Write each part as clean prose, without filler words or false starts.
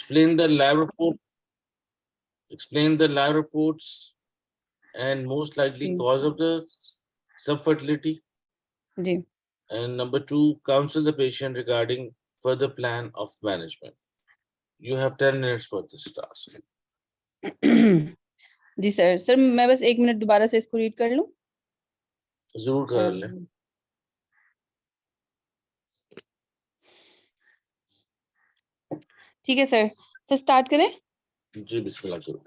explain the lab report, explain the lab reports and most likely cause of the subfertility. जी And number 2, counsel the patient regarding further plan of management. You have 10 minutes for this task. जी sir मैं बस 1 minute दोबारा से इसको read कर लूं। जरूर कर लें। ठीक है सर स्टार्ट करें। जी बिस्मिल्लाह करो।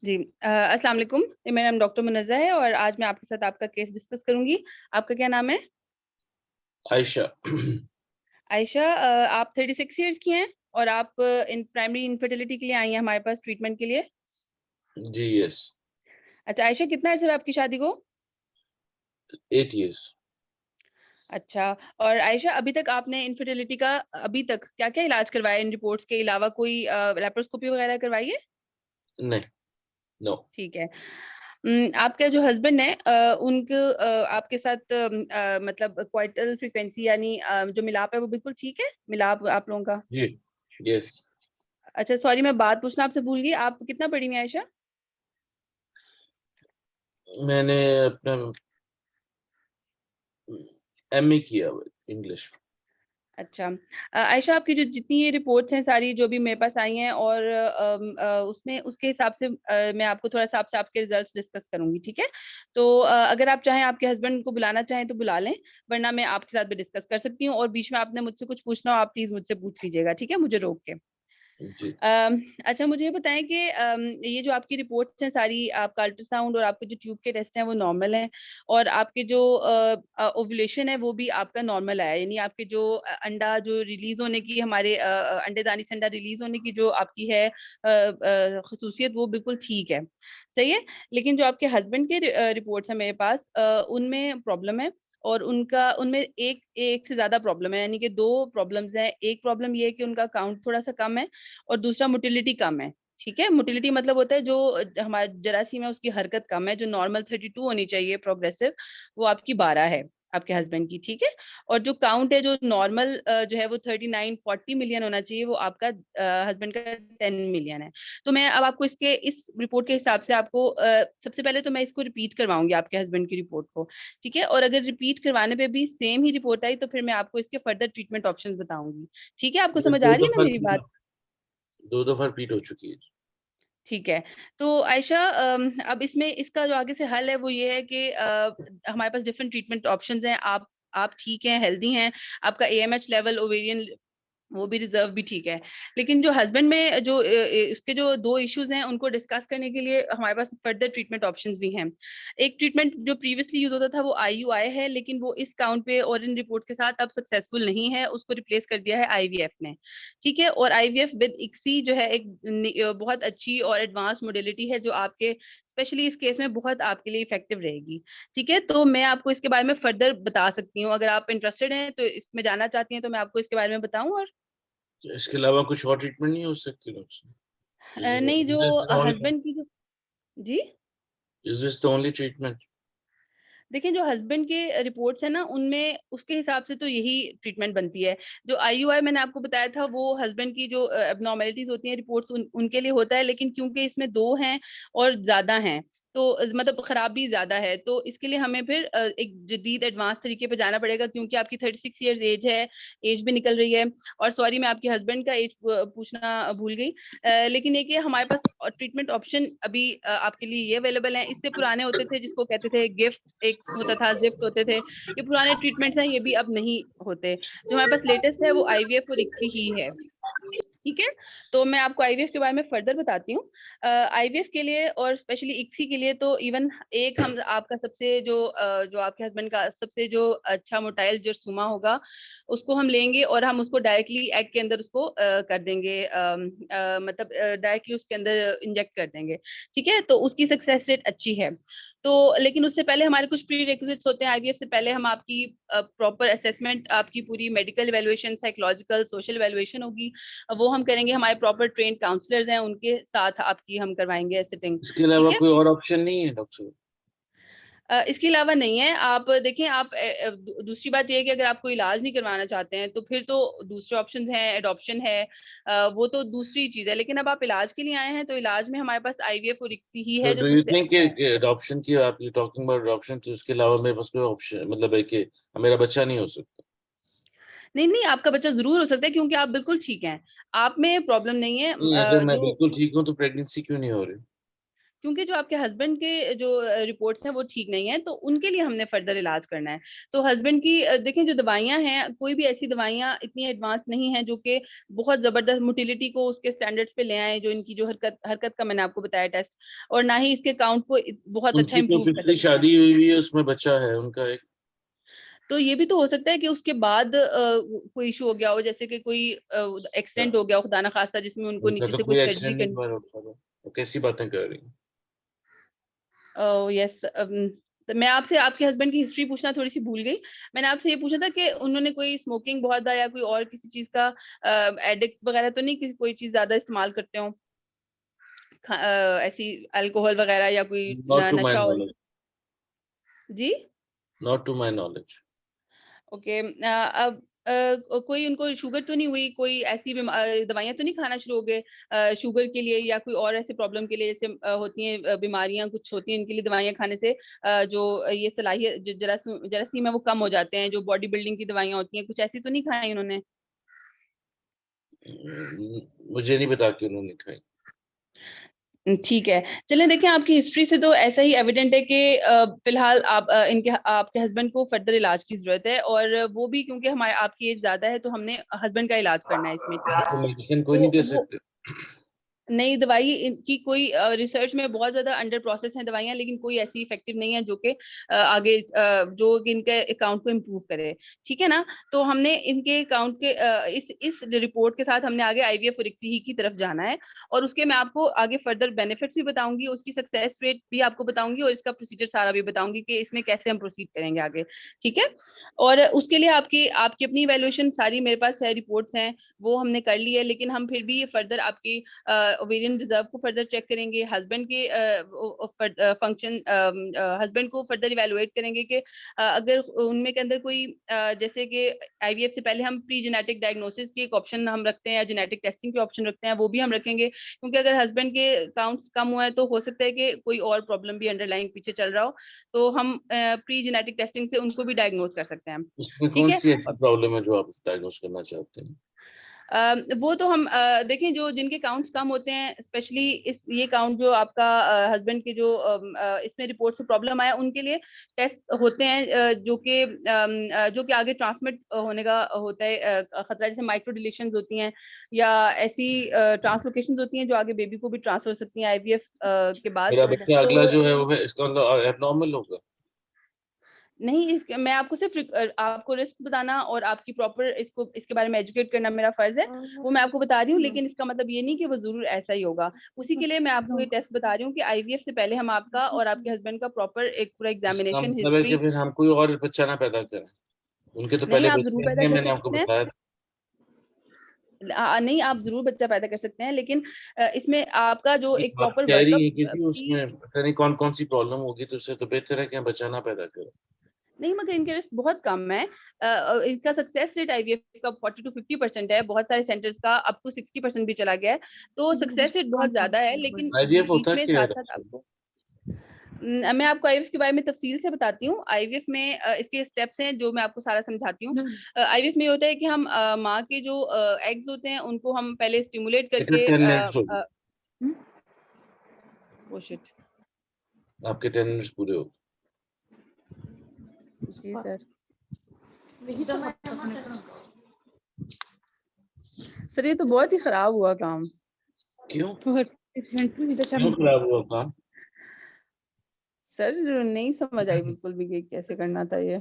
जी अस्सलाम वालेकुम, मेरा नाम डॉक्टर मुनज़्ज़ा है और आज मैं आपके साथ आपका केस डिस्कस करूंगी। आपका क्या नाम है? आयशा। आयशा, आप 36 इयर्स की हैं और आप इन प्राइमरी इनफर्टिलिटी के लिए आई हैं हमारे पास ट्रीटमेंट के लिए। जी यस। अच्छा आयशा, कितना अर्सा हुआ आपकी शादी को? 8 years। अच्छा, और आयशा अभी तक आपने इनफर्टिलिटी का अभी तक क्या-क्या इलाज करवाया इन रिपोर्ट्स के अलावा? कोई लेप्रोस्कोपी वगैरह करवाई है? नहीं, नो। ठीक है। आपके जो हस्बैंड है उनको आपके साथ मतलब क्वार्टल फ्रीक्वेंसी यानी जो मिलाप है वो बिल्कुल ठीक है? मिलाप आप लोगों का? जी यस। अच्छा सॉरी, मैं बात पूछना आपसे भूल गई। आप कितना पढ़ी हुई हैं आयशा? मैंने अपना एमए किया हुआ इंग्लिश। अच्छा। आयशा, आपकी जो जितनी ये रिपोर्ट्स हैं सारी जो भी मेरे पास आई हैं और उसमें उसके हिसाब से मैं आपको थोड़ा-सा आपसे आपके रिजल्ट्स डिस्कस करूँगी, ठीक है? तो अगर आप चाहें आपके हस्बैंड को बुलाना चाहें तो बुला लें, वरना मैं आपके साथ भी डिस्कस कर सकती हूँ और बीच में आपने मुझसे कुछ पूछना हो आप प्लीज़ मुझसे पूछ लीजिएगा, ठीक है? मुझे रोक के। जी। अच्छा मुझे ये बताएं कि ये जो आपकी रिपोर्ट्स हैं सारी, आपका अल्ट्रासाउंड और आपके जो ट्यूब के टेस्ट हैं वो नॉर्मल हैं और आपके जो ओव्यूलेशन है वो भी आपका नॉर्मल आया है, यानी आपके जो अंडा जो रिलीज होने की हमारे अंडेदानी से अंडा रिलीज होने की जो आपकी है खसूसियत वो बिल्कुल ठीक है, सही है। लेकिन जो आपके हस्बैंड के रिपोर्ट्स हैं मेरे पास उनमें प्रॉब्लम है और उनका उनमें एक एक से ज्यादा प्रॉब्लम है, यानी कि 2 प्रॉब्लम्स हैं। एक प्रॉब्लम ये है कि उनका काउंट थोड़ा सा कम है और दूसरा मोटिलिटी कम है, ठीक है? मोटिलिटी मतलब होता है जो हमारा जरासीम है उसकी हरकत कम है, जो नॉर्मल 32 होनी चाहिए प्रोग्रेसिव, वो आपकी 12 है आपके हस्बैंड की, ठीक है? और जो काउंट है जो नॉर्मल जो है वो 39-40 मिलियन होना चाहिए, वो आपका हस्बैंड का 10 मिलियन है। तो मैं अब आपको इसके इस रिपोर्ट के हिसाब से आपको सबसे पहले तो मैं इसको रिपीट करवाऊंगी आपके हस्बैंड की रिपोर्ट को, ठीक है? और अगर रिपीट करवाने पे भी सेम ही रिपोर्ट आई तो फिर मैं आपको इसके फर्दर ट्रीटमेंट ऑप्शंस बताऊंगी, ठीक है? आपको समझ आ दो रही है ना दफा मेरी बात? दो दफा रिपीट हो चुकी है। ठीक है। तो आयशा अब इसमें इसका जो आगे से हल है वो ये है कि हमारे पास डिफरेंट ट्रीटमेंट ऑप्शंस हैं। आप ठीक हैं, हेल्दी हैं, आपका एएमएच लेवल, ओवेरियन वो भी रिजर्व भी ठीक है। लेकिन जो हस्बैंड में जो इसके जो 2 इश्यूज हैं उनको डिस्कस करने के लिए हमारे पास फर्दर ट्रीटमेंट ऑप्शंस भी हैं। एक ट्रीटमेंट जो प्रीवियसली यूज होता था वो आईयूआई है, लेकिन वो इस काउंट पे और इन रिपोर्ट्स के साथ अब सक्सेसफुल नहीं है, उसको रिप्लेस कर दिया है आईवीएफ ने, ठीक है? और आईवीएफ विद इक्सी जो है एक बहुत अच्छी और एडवांस मोडेलिटी है जो आपके स्पेशली इस केस में बहुत आपके लिए इफेक्टिव रहेगी, ठीक है? तो मैं आपको इसके बारे में फर्दर बता सकती हूँ। अगर आप इंटरेस्टेड हैं तो इसमें जानना चाहती हैं तो मैं आपको इसके बारे में बताऊं। और इसके अलावा कुछ और ट्रीटमेंट नहीं हो सकती डॉक्टर? नहीं, जो Is हस्बैंड की जो जी this the only treatment? देखिए, जो हस्बैंड के रिपोर्ट्स है ना उनमें उसके हिसाब से तो यही ट्रीटमेंट बनती है। जो आईयूआई मैंने आपको बताया था वो हस्बैंड की जो एब्नॉर्मेलिटीज होती हैं रिपोर्ट्स उनके लिए होता है, लेकिन क्योंकि इसमें 2 हैं और ज्यादा हैं तो मतलब खराबी ज्यादा है, तो इसके लिए हमें फिर एक जदीद एडवांस तरीके पे जाना पड़ेगा, क्योंकि आपकी 36 इयर्स एज है, एज भी निकल रही है। और सॉरी, मैं आपके हस्बैंड का एज पूछना भूल गई। लेकिन ये कि हमारे पास ट्रीटमेंट ऑप्शन अभी आपके लिए ये अवेलेबल है। इससे पुराने होते थे जिसको कहते थे गिफ्ट, एक होता था जिफ्ट होते थे, ये पुराने ट्रीटमेंट्स हैं, ये भी अब नहीं होते। जो हमारे पास लेटेस्ट है वो आईवीएफ और इक्सी ही है, ठीक है? तो मैं आपको आईवीएफ के बारे में फर्दर बताती हूँ। आईवीएफ के लिए और स्पेशली इक्सी के लिए तो इवन एक हम आपका सबसे जो आपके हस्बैंड का सबसे जो अच्छा मोटाइल जरसूमा होगा उसको हम लेंगे और हम उसको डायरेक्टली एग के अंदर उसको कर देंगे, मतलब डायरेक्टली उसके अंदर इंजेक्ट कर देंगे, ठीक है? तो उसकी सक्सेस रेट अच्छी है। तो लेकिन उससे पहले हमारे कुछ प्री रिक्विजिट्स होते हैं। आईवीएफ से पहले हम आपकी प्रॉपर असेसमेंट, आपकी पूरी medical evaluation, psychological, social evaluation होगी, वो हम करेंगे। हमारे प्रॉपर ट्रेन्ड काउंसलर्स हैं, उनके साथ आपकी हम करवाएंगे सिटिंग, इसके अलावा ठीक है? कोई और ऑप्शन नहीं है डॉक्टर? इसके अलावा नहीं है। आप देखें, आप दूसरी बात ये है कि अगर आप कोई इलाज नहीं करवाना चाहते हैं तो फिर तो दूसरे ऑप्शंस हैं, एडॉप्शन है, वो तो दूसरी चीज है। लेकिन अब आप इलाज के लिए आए हैं तो इलाज में हमारे पास आईवीएफ और इक्सी ही है तो जो डू यू सबसे थिंक अडॉप्शन की, आप टॉकिंग अबाउट अडॉप्शन, तो उसके अलावा मेरे पास कोई ऑप्शन मतलब है कि मेरा बच्चा नहीं हो सकता? नहीं नहीं, आपका बच्चा जरूर हो सकता है क्योंकि आप बिल्कुल ठीक हैं, आप में प्रॉब्लम नहीं है। नहीं, अगर मैं जो बिल्कुल ठीक हूँ तो प्रेगनेंसी क्यों नहीं हो रही? क्योंकि जो आपके हस्बैंड के जो रिपोर्ट्स हैं वो ठीक नहीं है, तो उनके लिए हमने फर्दर इलाज करना है। तो हस्बैंड की देखें, जो दवाइयां हैं, कोई भी ऐसी दवाइयां इतनी एडवांस नहीं है जो कि बहुत जबरदस्त मोटिलिटी को उसके स्टैंडर्ड्स पे ले आए, जो इनकी जो हरकत हरकत का मैंने आपको बताया टेस्ट, और ना ही इसके काउंट को बहुत अच्छा उनकी तो इंप्रूव कर पिछली सकते हैं। शादी हुई है, उसमें बच्चा है उनका एक। तो ये भी तो हो सकता है कि उसके बाद कोई इशू हो गया हो, जैसे कि कोई एक्सीडेंट हो गया हो खुदा ना खास्ता, जिसमें उनको उनका नीचे तो से कोई कोई सर्जरी एक्सीडेंट नहीं करनी। हुआ डॉक्टर साहब, वो कैसी बातें कर रही हैं? यस। तो मैं आपसे आपके हस्बैंड की हिस्ट्री पूछना थोड़ी सी भूल गई। मैंने आपसे ये पूछा था कि उन्होंने कोई स्मोकिंग बहुत ज्यादा या कोई और किसी चीज का एडिक्ट वगैरह तो नहीं, किसी कोई चीज ज्यादा इस्तेमाल करते हो, ऐसी अल्कोहल वगैरह या कोई नॉट टू माय नशा और। नॉलेज। जी। Not to my knowledge. Okay. अब कोई उनको शुगर तो नहीं हुई, कोई ऐसी दवाइयां तो नहीं खाना शुरू हो गए शुगर के लिए या कोई और ऐसे प्रॉब्लम के लिए, जैसे होती हैं बीमारियां कुछ होती हैं इनके लिए, दवाइयां खाने से जो ये सलाहियत जो जरासीम है वो कम हो जाते हैं, जो बॉडी बिल्डिंग की दवाइयां होती हैं, कुछ ऐसी तो नहीं खाई उन्होंने? मुझे नहीं पता कि उन्होंने खाई। ठीक है। चलें, देखें आपकी हिस्ट्री से तो ऐसा ही एविडेंट है कि फिलहाल आप इनके आपके हस्बैंड को फर्दर इलाज की जरूरत है, और वो भी क्योंकि हमारे आपकी एज ज्यादा है तो हमने हस्बैंड का इलाज करना है इसमें, ठीक है। तो मेडिसिन कोई नहीं तो दे वो सकते? नई दवाई इनकी कोई रिसर्च में बहुत ज्यादा अंडर प्रोसेस है दवाइयां, लेकिन कोई ऐसी इफेक्टिव नहीं है जो कि आगे जो कि इनके अकाउंट को इम्प्रूव करे, ठीक है ना। तो हमने इनके अकाउंट के इस रिपोर्ट के साथ हमने आगे आईवीएफ और इक्सी की तरफ जाना है, और उसके मैं आपको आगे फर्दर बेनिफिट्स भी बताऊंगी, उसकी सक्सेस रेट भी आपको बताऊंगी, और इसका प्रोसीजर सारा भी बताऊंगी कि इसमें कैसे हम प्रोसीड करेंगे आगे, ठीक है। और उसके लिए आपकी आपकी अपनी इवेल्युएशन सारी मेरे पास है, रिपोर्ट्स हैं, वो हमने कर ली है, लेकिन हम फिर भी फर्दर आपकी ओवेरियन रिजर्व को फर्दर चेक करेंगे, हस्बैंड के फंक्शन, हस्बैंड को फर्दर इवेलुएट करेंगे कि अगर उनमें के अंदर कोई जैसे कि आईवीएफ से पहले हम प्री जेनेटिक डायग्नोसिस की एक ऑप्शन हम रखते हैं, या जेनेटिक टेस्टिंग के ऑप्शन रखते हैं, वो भी हम रखेंगे, क्योंकि अगर हस्बैंड के काउंट्स कम हुए हैं तो हो सकता है कि कोई और प्रॉब्लम भी अंडरलाइंग पीछे चल रहा हो, तो हम प्री जेनेटिक टेस्टिंग से उनको भी डायग्नोज कर सकते हैं, उसमें ठीक कौन है। सी ऐसी प्रॉब्लम है जो आप डायग्नोस करना चाहते हैं? वो तो हम देखें, जो जिनके काउंट्स कम होते हैं, स्पेशली इस ये काउंट जो आपका हस्बैंड के जो इसमें रिपोर्ट से प्रॉब्लम आया, उनके लिए टेस्ट होते हैं जो कि आगे ट्रांसमिट होने का होता है खतरा, जैसे माइक्रो डिलीशंस होती हैं या ऐसी ट्रांसलोकेशंस होती हैं जो आगे बेबी को भी ट्रांसफर हो सकती हैं आईवीएफ के बाद। मेरा बच्चा तो अगला जो है वो है, इसका मतलब एबनॉर्मल होगा? नहीं, मैं आपको सिर्फ आपको रिस्क बताना और आपकी प्रॉपर इसको इसके बारे में एजुकेट करना मेरा फर्ज है, वो मैं आपको बता रही हूँ, लेकिन इसका मतलब ये नहीं कि वो जरूर ऐसा ही होगा। उसी के लिए मैं आपको ये टेस्ट बता रही हूँ कि आईवीएफ से पहले हम आपका और आपके हस्बैंड का प्रॉपर एक पूरा इसका एग्जामिनेशन मतलब है कि हिस्ट्री। फिर हम कोई और बच्चा ना पैदा करें? उनके तो नहीं, पहले आप जरूर बच्चे पैदा हैं, कर मैंने आपको सकते हैं। बताया था। नहीं, आप जरूर बच्चा पैदा कर सकते हैं, लेकिन इसमें आपका जो एक आप प्रॉपर कह रही वर्कअप हैं कि जी उसमें पता नहीं कौन कौन सी प्रॉब्लम होगी, तो उससे तो बेहतर है कि हम बच्चा ना पैदा करें। नहीं, मगर इनके रिस्क बहुत कम है। इसका सक्सेस रेट आईवीएफ का 40 to 50% है, बहुत सारे सेंटर्स का अप टू 60% भी चला गया है, तो सक्सेस रेट बहुत ज्यादा है, लेकिन आईवीएफ बीच होता में क्या है साथ साथ डॉक्टर साहब? आपको मैं आपको आईवीएफ के बारे में तफसील से बताती हूँ। आईवीएफ में इसके स्टेप्स हैं जो मैं आपको सारा समझाती हूँ। आईवीएफ में ये होता है कि हम माँ के जो एग्स होते हैं उनको हम पहले स्टिमुलेट कितने करके 10 मिनट्स हो गए? Oh shit. आपके 10 मिनट्स पूरे हो गए। जी सर। सर ये तो बहुत ही खराब हुआ काम। क्यों क्यों खराब हुआ काम? सर नहीं समझ आई बिल्कुल भी कि कैसे करना था ये।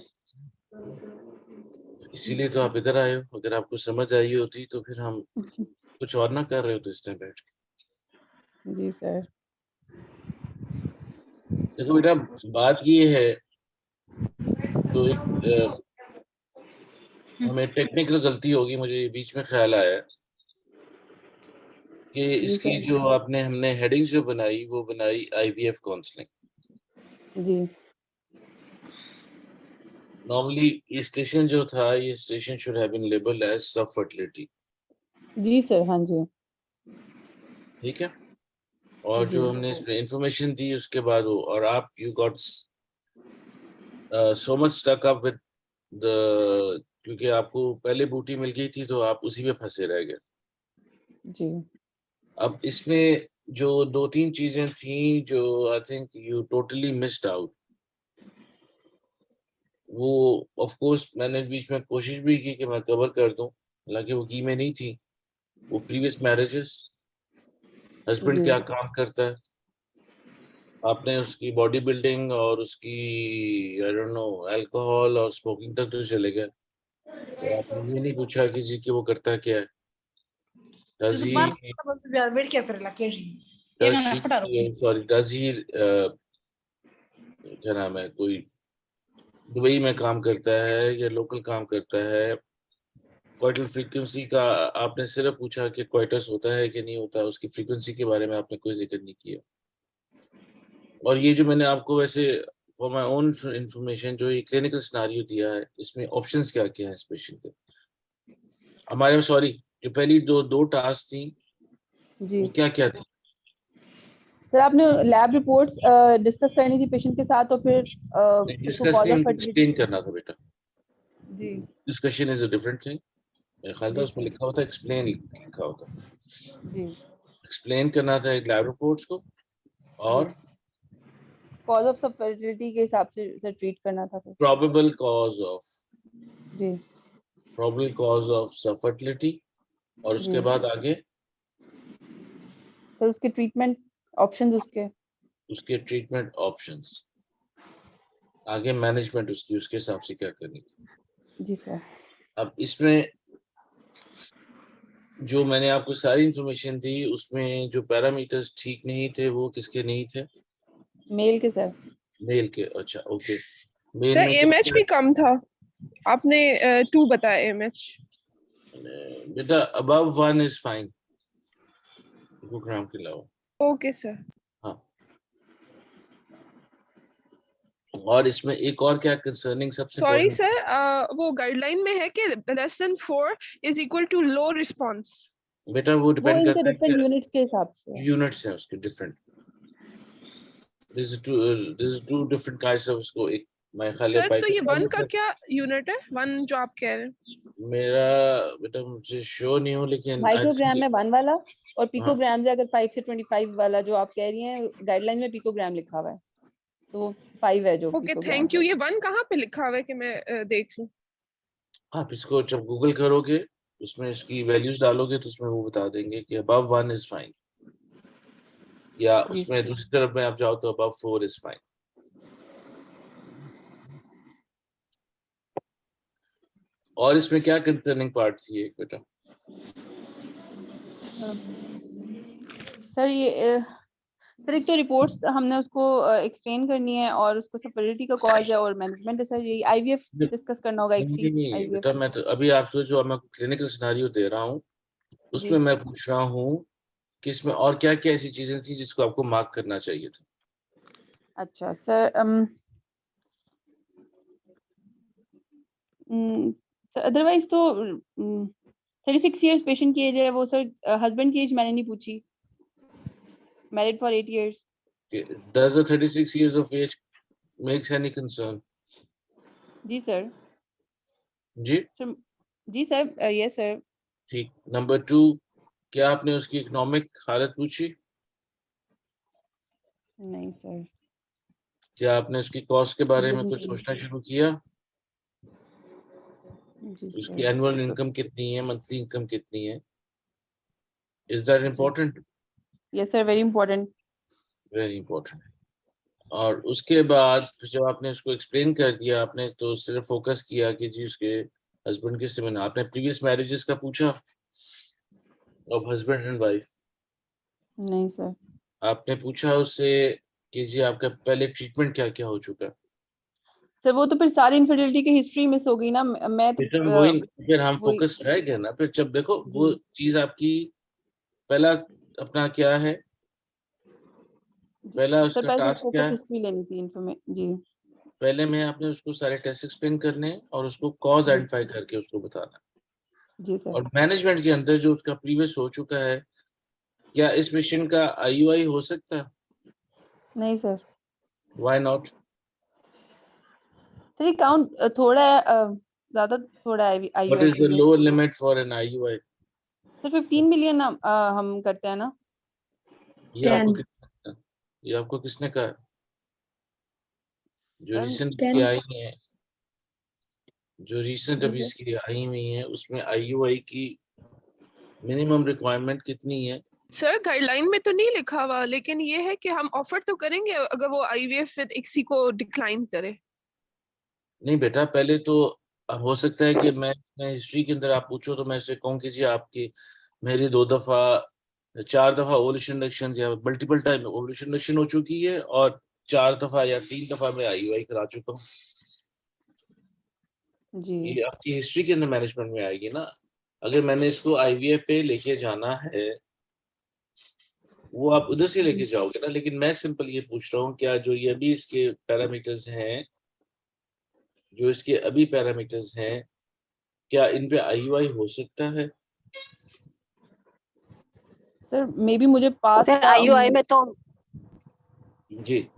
इसीलिए तो आप इधर आए हो। अगर आपको समझ आई होती तो फिर हम कुछ और ना कर रहे होते इस टाइम बैठ के। जी सर। देखो बेटा, बात ये है, तो एक हमें टेक्निकल गलती होगी, मुझे बीच में ख्याल आया कि जी इसकी सर। जो आपने हमने हेडिंग्स जो बनाई वो बनाई आईवीएफ काउंसलिंग। जी। नॉर्मली स्टेशन जो था, ये station should have been labelled as sub fertility, जी सर, हाँ जी ठीक है। और जी जो हमने इंफॉर्मेशन दी उसके बाद वो, और आप you got so much stuck up with the, क्योंकि आपको पहले बूटी मिल गई थी तो आप उसी में फंसे रह गए। जी अब इसमें जो दो तीन चीजें थी जो I think you totally missed out, वो ऑफ कोर्स मैंने बीच में कोशिश भी की कि मैं कवर कर दूं, हालांकि वो की में नहीं थी। वो प्रीवियस मैरिजेस, हस्बैंड जी क्या काम करता है, आपने उसकी बॉडी बिल्डिंग और उसकी आई डोंट नो अल्कोहल और स्मोकिंग तक तो चले गए, तो आपने ये नहीं पूछा कि जी कि वो करता क्या है। Does he does she sorry does he क्या नाम है, कोई दुबई में काम करता है या लोकल काम करता है। क्वार्टर फ्रीक्वेंसी का आपने सिर्फ पूछा कि क्वार्टर्स होता है कि नहीं होता, उसकी फ्रीक्वेंसी के बारे में आपने कोई जिक्र नहीं किया। और ये जो मैंने आपको वैसे फॉर माय ओन इंफॉर्मेशन जो ये क्लिनिकल सिनारियो दिया है, इसमें ऑप्शंस क्या क्या हैं इस पेशेंट के हमारे, सॉरी जो पहली दो दो टास्क थी जी वो क्या क्या थी? सर, आपने लैब रिपोर्ट्स डिस्कस करनी थी पेशेंट के साथ, और फिर उसको डिस्कस कॉज नहीं, ऑफ उनको फर्टिलिटी। एक्सप्लेन करना था बेटा। जी discussion is a different thing. मेरे ख्याल था जी उसमें सर लिखा होता एक्सप्लेन लिखा होता, जी एक्सप्लेन करना था एक लैब रिपोर्ट्स को। जी और कॉज ऑफ सब फर्टिलिटी के हिसाब से सर ट्रीट करना था फिर। प्रोबेबल कॉज ऑफ, जी प्रोबेबल कॉज ऑफ फर्टिलिटी, और जी उसके बाद आगे सर उसके ट्रीटमेंट ऑप्शंस उसके। उसके ट्रीटमेंट ऑप्शंस, आगे मैनेजमेंट उसकी उसके हिसाब से क्या करनी थी। जी सर अब इसमें जो मैंने आपको सारी इंफॉर्मेशन दी उसमें जो पैरामीटर्स ठीक नहीं थे वो किसके नहीं थे? मेल के सर। मेल के, अच्छा ओके। मेल सर में क्या एमएच क्या? भी कम था, आपने 2 बताया एमएच। बेटा अबव 1 इज फाइन, ग्राम के अलावा। Okay sir. हाँ, और इसमें एक और क्या कंसर्निंग सबसे सॉरी इम्पोर्टेंट, सर, वो गाइडलाइन में है कि less than 4 is equal to low response. बेटा वो वो डिपेंड इनके करता है डिफरेंट कि यूनिट्स के हिसाब से है। यूनिट्स हैं उसके different. This is two different kinds of, उसको एक मैं खाली सर तो ये 1 का पाइप क्या यूनिट है, 1 जो आप कह रहे हैं? मेरा, बेटा मुझे श्योर नहीं हूँ लेकिन आई माइक्रोग्राम थिंक में 1 वाला, और हाँ पिकोग्राम से अगर 5 से 25 वाला जो आप कह रही हैं, गाइडलाइन में पिकोग्राम लिखा हुआ है, तो वो 5 है जो ओके पिकोग्राम। Thank you. ये 1 कहाँ पे लिखा हुआ है कि मैं देख लूं? आप इसको जब गूगल करोगे उसमें इसकी वैल्यूज डालोगे तो उसमें वो बता देंगे कि अबव 1 इज फाइन, या जी उसमें दूसरी तरफ में आप जाओ तो अबव 4 इज फाइन। और इसमें क्या कंसर्निंग पार्ट थी एक बेटा? सर ये सर एक तो रिपोर्ट्स हमने उसको एक्सप्लेन करनी है, और उसको सफरिटी का कॉज है, और मैनेजमेंट है सर। यही आईवीएफ डिस्कस करना होगा, एक सी नहीं आईवीएफ। बेटा, मैं तो अभी आपको जो मैं क्लिनिकल सिनारियो दे रहा हूँ जी उसमें मैं पूछ रहा हूँ कि इसमें और क्या क्या ऐसी चीजें थी जिसको आपको मार्क करना चाहिए था। अच्छा सर, अदरवाइज तो 36 ईयर्स पेशेंट की एज है वो सर। हस्बैंड की एज मैंने नहीं पूछी। Married for 8 years। Does the 36 years of age makes any concern? Ji sir. Ji sir ji sir, yes sir. ठीक। नंबर 2, क्या आपने उसकी इकोनॉमिक हालत पूछी? नहीं सर। क्या आपने उसकी कॉस्ट के बारे में कुछ जी सोचना शुरू किया? उसकी सर। एनुअल इनकम कितनी है, मंथली इनकम कितनी है? Is that important? Yes sir, very important. Very important. और उसके बाद जब आपने उसको एक्सप्लेन कर दिया, आपने तो सिर्फ फोकस किया कि जी उसके हस्बैंड किससे बना, आपने प्रीवियस मैरिजेस का पूछा ऑफ हस्बैंड एंड वाइफ? नहीं सर। आपने पूछा उससे कि जी आपका पहले ट्रीटमेंट क्या क्या हो चुका है? सर वो तो फिर सारी इनफर्टिलिटी की हिस्ट्री मिस हो गई ना। मैं तो फिर वही, फिर हम वही। फोकस रह गए ना, फिर जब देखो वो जी चीज आपकी पहला अपना क्या है, जी पहला सर, उसका पहले टास्क क्या फोकस है? हिस्ट्री लेनी थी इन्फॉर्मेशन। जी पहले में आपने उसको सारे टेस्ट एक्सप्लेन करने हैं और उसको कॉज जी। आइडेंटिफाई करके उसको बताना है। जी सर। और मैनेजमेंट के अंदर जो उसका प्रीवियस हो चुका है, क्या इस पेशेंट का IUI हो सकता है? नहीं सर। Why not? सर ये काउंट थोड़ा ज्यादा थोड़ा है व्हाट IUI इज के द लिए। Lower limit for an IUI? Sir 15 million हम करते हैं ना। ये आपको 10 किसने ये आपको किसने कहा? जो सर रिसेंट 10 आई है, जो रिसेंट जी अभी सर। इसकी आई हुई है, उसमें IUI की मिनिमम रिक्वायरमेंट कितनी है? सर गाइडलाइन में तो नहीं लिखा हुआ, लेकिन ये है कि हम ऑफर तो करेंगे अगर वो IVF विद ICSI को डिक्लाइन करे। नहीं बेटा, पहले तो हो सकता है कि मैं हिस्ट्री के अंदर आप पूछो तो मैं से कहूँ कि जी आपकी मेरी 2 दफा 4 दफा ओवुलेशन इंडक्शन या मल्टीपल टाइम ओवुलेशन इंडक्शन हो चुकी है और 4 दफा या 3 दफा मैं IUI करा चुका हूँ। जी ये आपकी हिस्ट्री के अंदर मैनेजमेंट में आएगी ना। अगर मैंने इसको IVF पे लेके जाना है, वो आप उधर से लेके जाओगे ना। लेकिन मैं सिंपल ये पूछ रहा हूँ, क्या जो ये अभी इसके पैरामीटर्स हैं, जो इसके अभी पैरामीटर्स हैं, क्या इन पे IUI हो सकता है? सर मे बी मुझे पास सर IUI में तो जी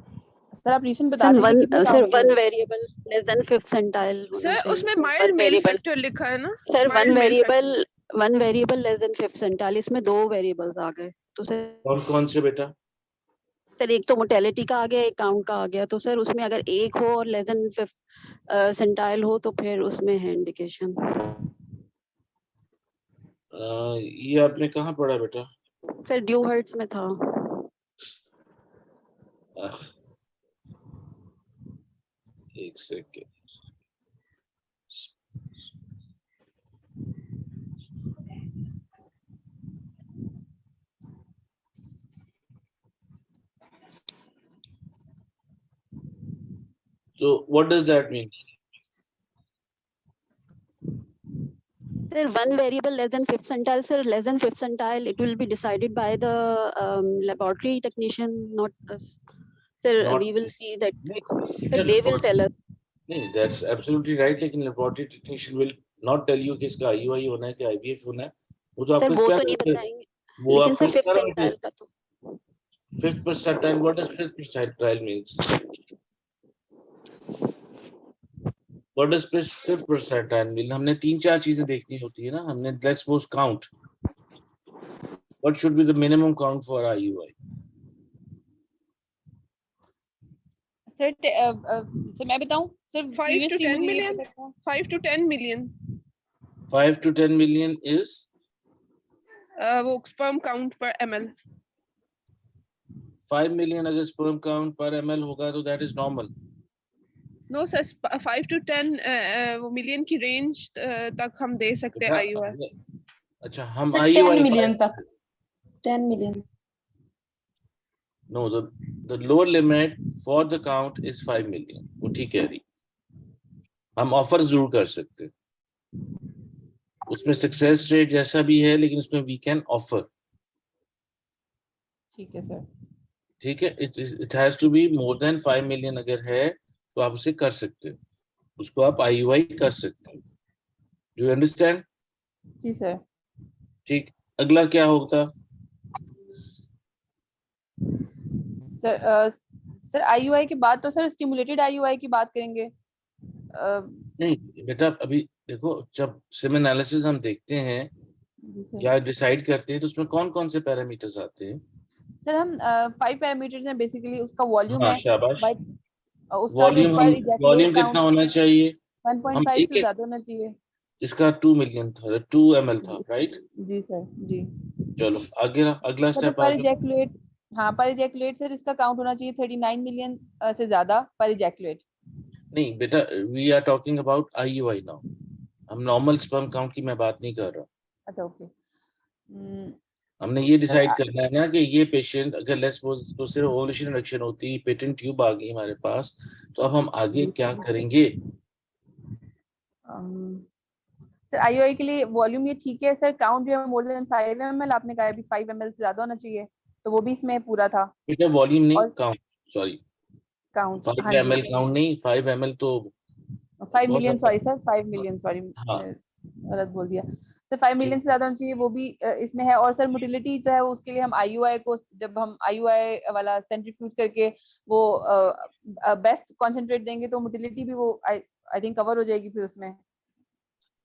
सर आप रीजन बता सर दीजिए कितने sir count one variable less than 5th centile होना सर चाहिए उसमें sir. Mild one male variable factor लिखा है ना, sir mild male factor. One variable less than 5th centile, इसमें 2 वेरिएबल्स आ गए तो सर कौन कौन से बेटा? एक तो मोर्टेलिटी का आ गया, एक काउंट का आ गया। तो सर उसमें अगर एक हो और लेस देन 5th सेंटाइल हो तो फिर उसमें है इंडिकेशन। ये आपने कहाँ पढ़ा बेटा? सर ड्यू हर्ट्स में था। आह, एक second. So what does that mean? Sir, one variable less than 5th centile, sir, less than 5th centile, it will be decided by the laboratory technician, not us. Sir, Not we will see that. नहीं, Sir, they will tell us. नहीं, that's absolutely right, लेकिन laboratory technician will not tell you कि इसका IUI होना है कि IVF होना है। वो तो Sir, आपको वो क्या तो नहीं करते हैं? बताएंगे, वो लेकिन आपको सर 5th क्या centile का तो 5th percentile? What does 5th percentile means? What does 5th percentile mean? हमने 3-4 चीजें देखनी होती है ना। हमने let's suppose count. What should be the minimum count for IUI? Sir मैं बताऊं सर 5 to previously 10 मुझे ये million, पता था 5 to 10 million 5 to 10 million is वो sperm count per ml। 5 million अगर sperm count per ml होगा तो that is normal. No sir 5 to 10 वो मिलियन की रेंज तक हम दे सकते हैं IUI। अच्छा, हम सर IUI 10 मिलियन तक 10 million. No, the lower limit for the count is 5 million. वो ठीक कह रही। हम ऑफर जरूर कर सकते हैं, उसमें सक्सेस रेट जैसा भी है, लेकिन उसमें वी कैन ऑफर। ठीक है सर। ठीक है, it has to be more than 5 million. अगर है तो आप उसे कर सकते हो, उसको आप IUI कर सकते हो। Do you understand? जी सर। ठीक, अगला क्या होता? सर IUI के बाद तो सर स्टिमुलेटेड IUI की बात करेंगे। नहीं बेटा, अभी देखो, जब सिम एनालिसिस हम देखते हैं जी सर। या डिसाइड करते हैं तो उसमें कौन कौन से पैरामीटर्स आते हैं? सर हम 5 पैरामीटर्स हैं बेसिकली। उसका वॉल्यूम हाँ, है, शाबाश। उसका जो पर इजैकुलेट वॉल्यूम कितना काउंट होना चाहिए? हम 1.5 से एक ज्यादा होना चाहिए। इसका 2 मिलियन था, 2 ml था, राइट? जी सर जी। चलो आगे, अगला मतलब स्टेप पर आगे। इजैकुलेट, हाँ पर इजैकुलेट सर इसका काउंट होना चाहिए 39 मिलियन से ज्यादा पर इजैकुलेट। नहीं बेटा, we are talking about IUI now. हम नॉर्मल स्पर्म काउंट की मैं बात नहीं कर रहा। अच्छा ओके। हमने ये सर डिसाइड करना है ना कि ये पेशेंट अगर लेट्स सपोज तो सिर्फ ओवुलेशन इंडक्शन होती, पेटेंट ट्यूब आ गई हमारे पास, तो अब हम आगे क्या करेंगे? सर IUI के लिए वॉल्यूम ये ठीक है सर। काउंट जो है मोर देन 5 ml, आपने कहा अभी 5 ml से ज्यादा होना चाहिए, तो वो भी इसमें पूरा था। बेटा वॉल्यूम नहीं, और काउंट, सॉरी। काउंट 5 हाँ जी ml काउंट नहीं, 5 ml तो 5 बहुत मिलियन ज्यादा। सॉरी सर 5 मिलियन सॉरी हाँ गलत बोल दिया सर 5 मिलियन से ज्यादा होना चाहिए वो भी इसमें है। और सर मोटिलिटी जो है उसके लिए हम आईयूआई को जब हम आईयूआई वाला सेंट्रीफ्यूज करके वो बेस्ट कॉन्सेंट्रेट देंगे तो मोटिलिटी भी वो आई थिंक कवर हो जाएगी फिर उसमें।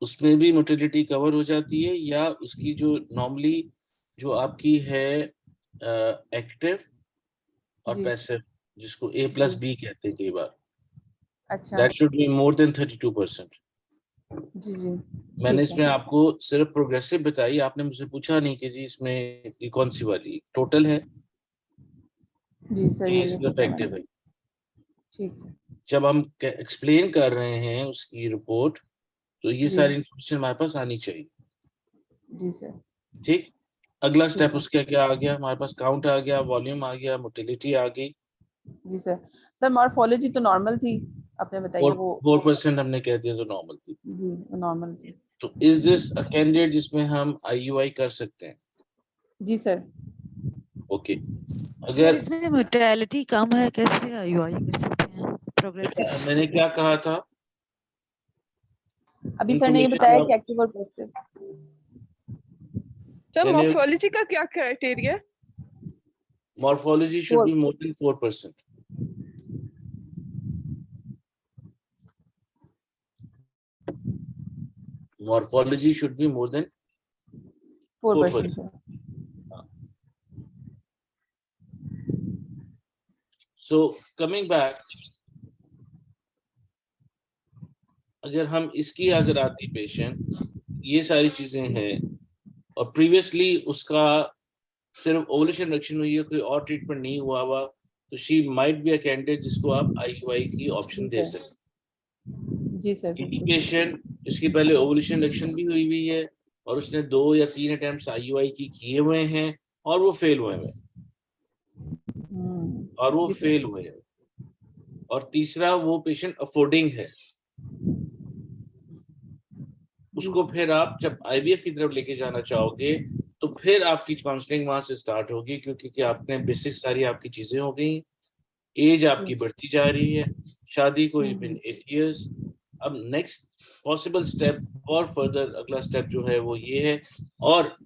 उसमें भी मोटिलिटी कवर हो जाती है, या उसकी जो नॉर्मली जो आपकी है एक्टिव और जी पैसिव, जिसको A+B जी कहते हैं कई बार, अच्छा that should be more then 32%। जी जी मैंने ठीक है इसमें आपको सिर्फ प्रोग्रेसिव बताई, आपने मुझसे पूछा नहीं कि जी इसमें ये कौन सी वाली टोटल है, जी सर ये ये सिर्फ पूछा एक्टिव मैंने है। ठीक है जब हम एक्सप्लेन कर रहे हैं उसकी रिपोर्ट, तो ये जी सारी इंफॉर्मेशन हमारे पास आनी चाहिए। जी सर ठीक, अगला ठीक स्टेप है उसका क्या आ गया, हमारे पास काउंट आ गया, वॉल्यूम आ गया, मोटिलिटी आ गई, जी सर। सर मॉर्फोलॉजी तो नॉर्मल थी आपने बताई और वो 4% हमने कह दिया तो नॉर्मल थी। जी नॉर्मल थी तो इज दिस अ कैंडिडेट जिसमें हम IUI कर सकते हैं? जी सर। ओके, सर अगर इसमें मोर्टेलिटी कम है, कैसे आईयूआई कर सकते हैं बेटा प्रोग्रेसिव? मैंने क्या कहा था, अभी सर ने ये इंफॉर्मेशन बताया आप कि एक्टिव और पैसिव। सर यानी मॉर्फोलॉजी का क्या criteria? morphology should be more than 4%. Morphology should be more than 4%. 4% sir. So coming back, अगर हम इसकी अगर आती पेशेंट ये सारी चीजें हैं और प्रीवियसली उसका सिर्फ ओवुलेशन रिडक्शन हुई है, कोई और ट्रीटमेंट नहीं हुआ हुआ, तो she might be a candidate जिसको आप IUI की ऑप्शन दे सकते हैं। जी सर यदि बिल्कुल। पेशेंट जिसकी पहले ओवुलेशन रिडक्शन भी हुई है और उसने 2 या 3 अटेम्प्ट्स IUI की किए हुए हैं और वो फेल हुए हैं, और वो जी सर। फेल हुए हैं, और तीसरा वो पेशेंट अफोर्डिंग है, उसको फिर आप जब IVF की तरफ लेके जाना चाहोगे तो फिर आपकी काउंसलिंग वहां से स्टार्ट होगी, क्योंकि आपने बेसिक सारी आपकी चीजें हो गई, एज आपकी बढ़ती जा रही है, शादी को बिन 8 years। अब नेक्स्ट पॉसिबल स्टेप और फर्दर अगला स्टेप जो है वो ये है, और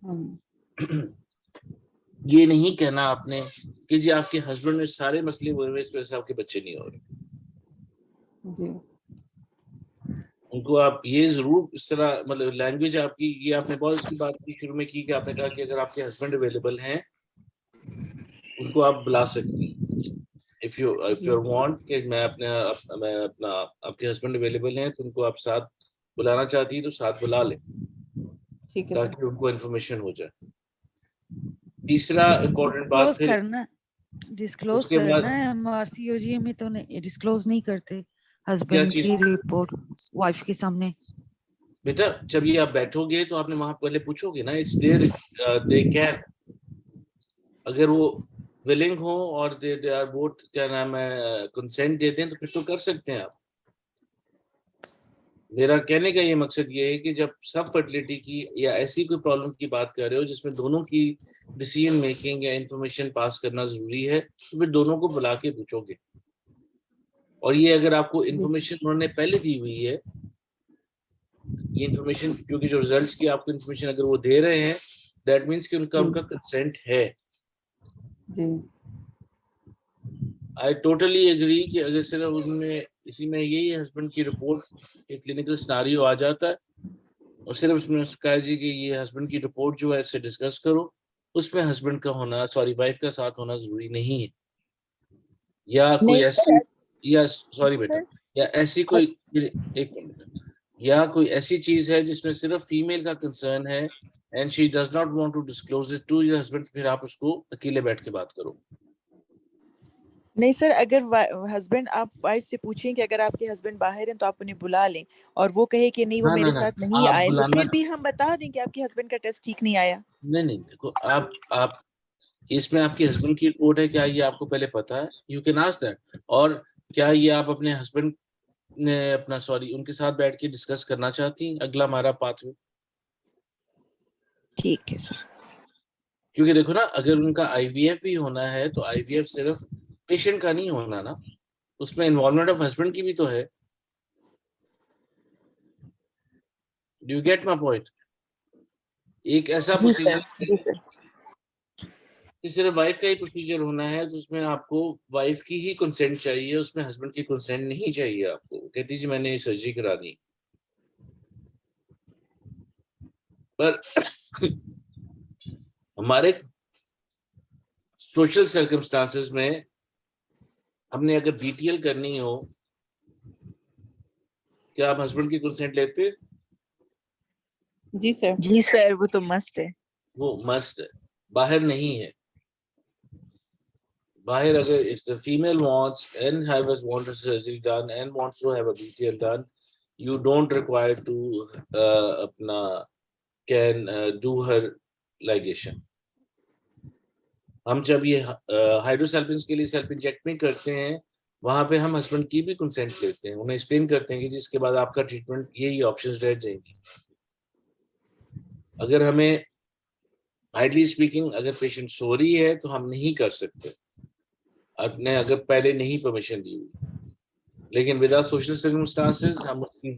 ये नहीं कहना आपने कि जी आपके हस्बैंड में सारे मसले हुए हुए इस वजह से आपके बच्चे नहीं हो रहे। जी उनको आप ये जरूर इस तरह, मतलब लैंग्वेज आपकी, ये आपने बहुत इसकी बात की शुरू में की कि आपने कहा कि अगर आपके हस्बैंड अवेलेबल हैं उनको आप बुला सकती हैं। इफ यू वांट कि मैं अपना आपके हस्बैंड अवेलेबल हैं तो उनको आप साथ बुलाना चाहती है तो साथ बुला ले, ठीक है सर। ताकि उनको इन्फॉर्मेशन हो जाए। तीसरा इम्पोर्टेंट बात डिस्क्लोज फिर करना, डिस्क्लोज उसके बाद करना है। हम RCOG में तो डिस्क्लोज नहीं करते क्या हस्बैंड चीज, की रिपोर्ट वाइफ के सामने। बेटा जब ये आप बैठोगे तो आपने वहां पहले पूछोगे ना, इट्स देयर दे कैन, अगर वो विलिंग हो और दे आर बोथ क्या नाम है कंसेंट दे दें तो फिर तो कर सकते हैं आप। मेरा कहने का ये मकसद ये है कि जब सब फर्टिलिटी की या ऐसी कोई प्रॉब्लम की बात कर रहे हो जिसमें दोनों की डिसीजन मेकिंग या इंफॉर्मेशन पास करना जरूरी है, तो फिर दोनों को बुला के पूछोगे। और ये अगर आपको इंफॉर्मेशन उन्होंने पहले दी हुई है, ये इंफॉर्मेशन, क्योंकि जो रिजल्ट्स की आपको इंफॉर्मेशन अगर वो दे रहे हैं, दैट मीन्स कि उनका कंसेंट है। जी आई टोटली एग्री कि अगर सिर्फ उनमें इसी में यही हस्बैंड की रिपोर्ट एक क्लिनिकल सिनेरियो आ जाता है और सिर्फ उसमें कहा जी कि ये हस्बैंड की रिपोर्ट जो है इससे डिस्कस करो, उसमें हस्बैंड का होना, सॉरी वाइफ का साथ होना जरूरी नहीं है, या कोई ऐसी, या सॉरी बेटा, या ऐसी कोई, एक मिनट, या कोई ऐसी चीज है जिसमें सिर्फ फीमेल का कंसर्न है and she does not want to disclose it to your husband, फिर आप उसको अकेले बैठ के बात करो। नहीं सर, अगर हस्बैंड, आप वाइफ से पूछें कि अगर आपके हस्बैंड बाहर हैं तो आप उन्हें बुला लें, और वो कहे कि नहीं वो ना मेरे ना साथ ना, नहीं आप आए, तो बुलाना, फिर भी हम बता दें कि आपके हस्बैंड का टेस्ट ठीक नहीं आया। नहीं देखो, आप इसमें आपके हस्बैंड की रिपोर्ट है, क्या ये आपको पहले पता है? You can ask that. और क्या ये आप अपने हस्बैंड ने अपना, सॉरी, उनके साथ बैठ के डिस्कस करना चाहती हैं अगला हमारा पाथवे? ठीक है सर। क्योंकि देखो ना, अगर उनका IVF भी होना है तो IVF सिर्फ पेशेंट का नहीं होना ना, उसमें इन्वॉल्वमेंट ऑफ हस्बैंड की भी तो है। Do you get my point? एक ऐसा जी सर, प्रोसीजर जी सर। कि सिर्फ वाइफ का ही प्रोसीजर होना है, जिसमें आपको वाइफ की ही कंसेंट चाहिए, उसमें हस्बैंड की कंसेंट नहीं चाहिए आपको। कहती जी मैंने सर्जरी करा दी, पर हमारे सोशल सर्कमस्टांसेस में हमने अगर बीटीएल करनी हो, क्या आप हस्बैंड की कंसेंट लेते? जी सर। जी सर, वो तो मस्ट है। वो मस्ट है, बाहर नहीं है। बाहर अगर if the female wants and want a surgery done and wants to have a BTL done, you don't require to अपना can do her ligation. हम जब ये हाइड्रोसल्फिन्स के लिए सेल्फ इंजेक्टमेंट करते हैं, वहां पे हम हस्बैंड की भी कंसेंट लेते हैं, उन्हें एक्सप्लेन करते हैं कि जिसके बाद आपका ट्रीटमेंट यही ऑप्शंस रह जाएंगी। अगर हमें हाइडली स्पीकिंग अगर पेशेंट सो रही है तो हम नहीं कर सकते, अपने अगर पहले नहीं परमिशन दी हुई। लेकिन विदाउट सोशल सर्कमस्टांसेस हम उसकी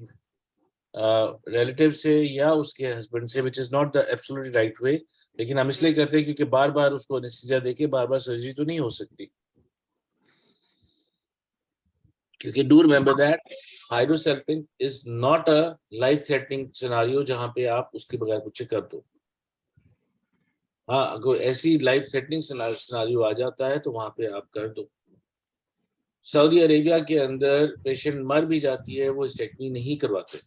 रिलेटिव से या उसके हस्बैंड से, which is not the absolutely right way, लेकिन हम इसलिए करते हैं क्योंकि बार बार उसको एनेस्थीसिया देके बार बार सर्जरी तो नहीं हो सकती। क्योंकि do remember that hydrosalpinx is not a life threatening scenario जहां पे आप उसके बगैर कुछ कर दो। हाँ, अगर ऐसी लाइफ थ्रेटनिंग सिनेरियो आ जाता है तो वहां पे आप कर दो। सऊदी अरेबिया के अंदर पेशेंट मर भी जाती है, वो स्टेक्टमी नहीं करवाते,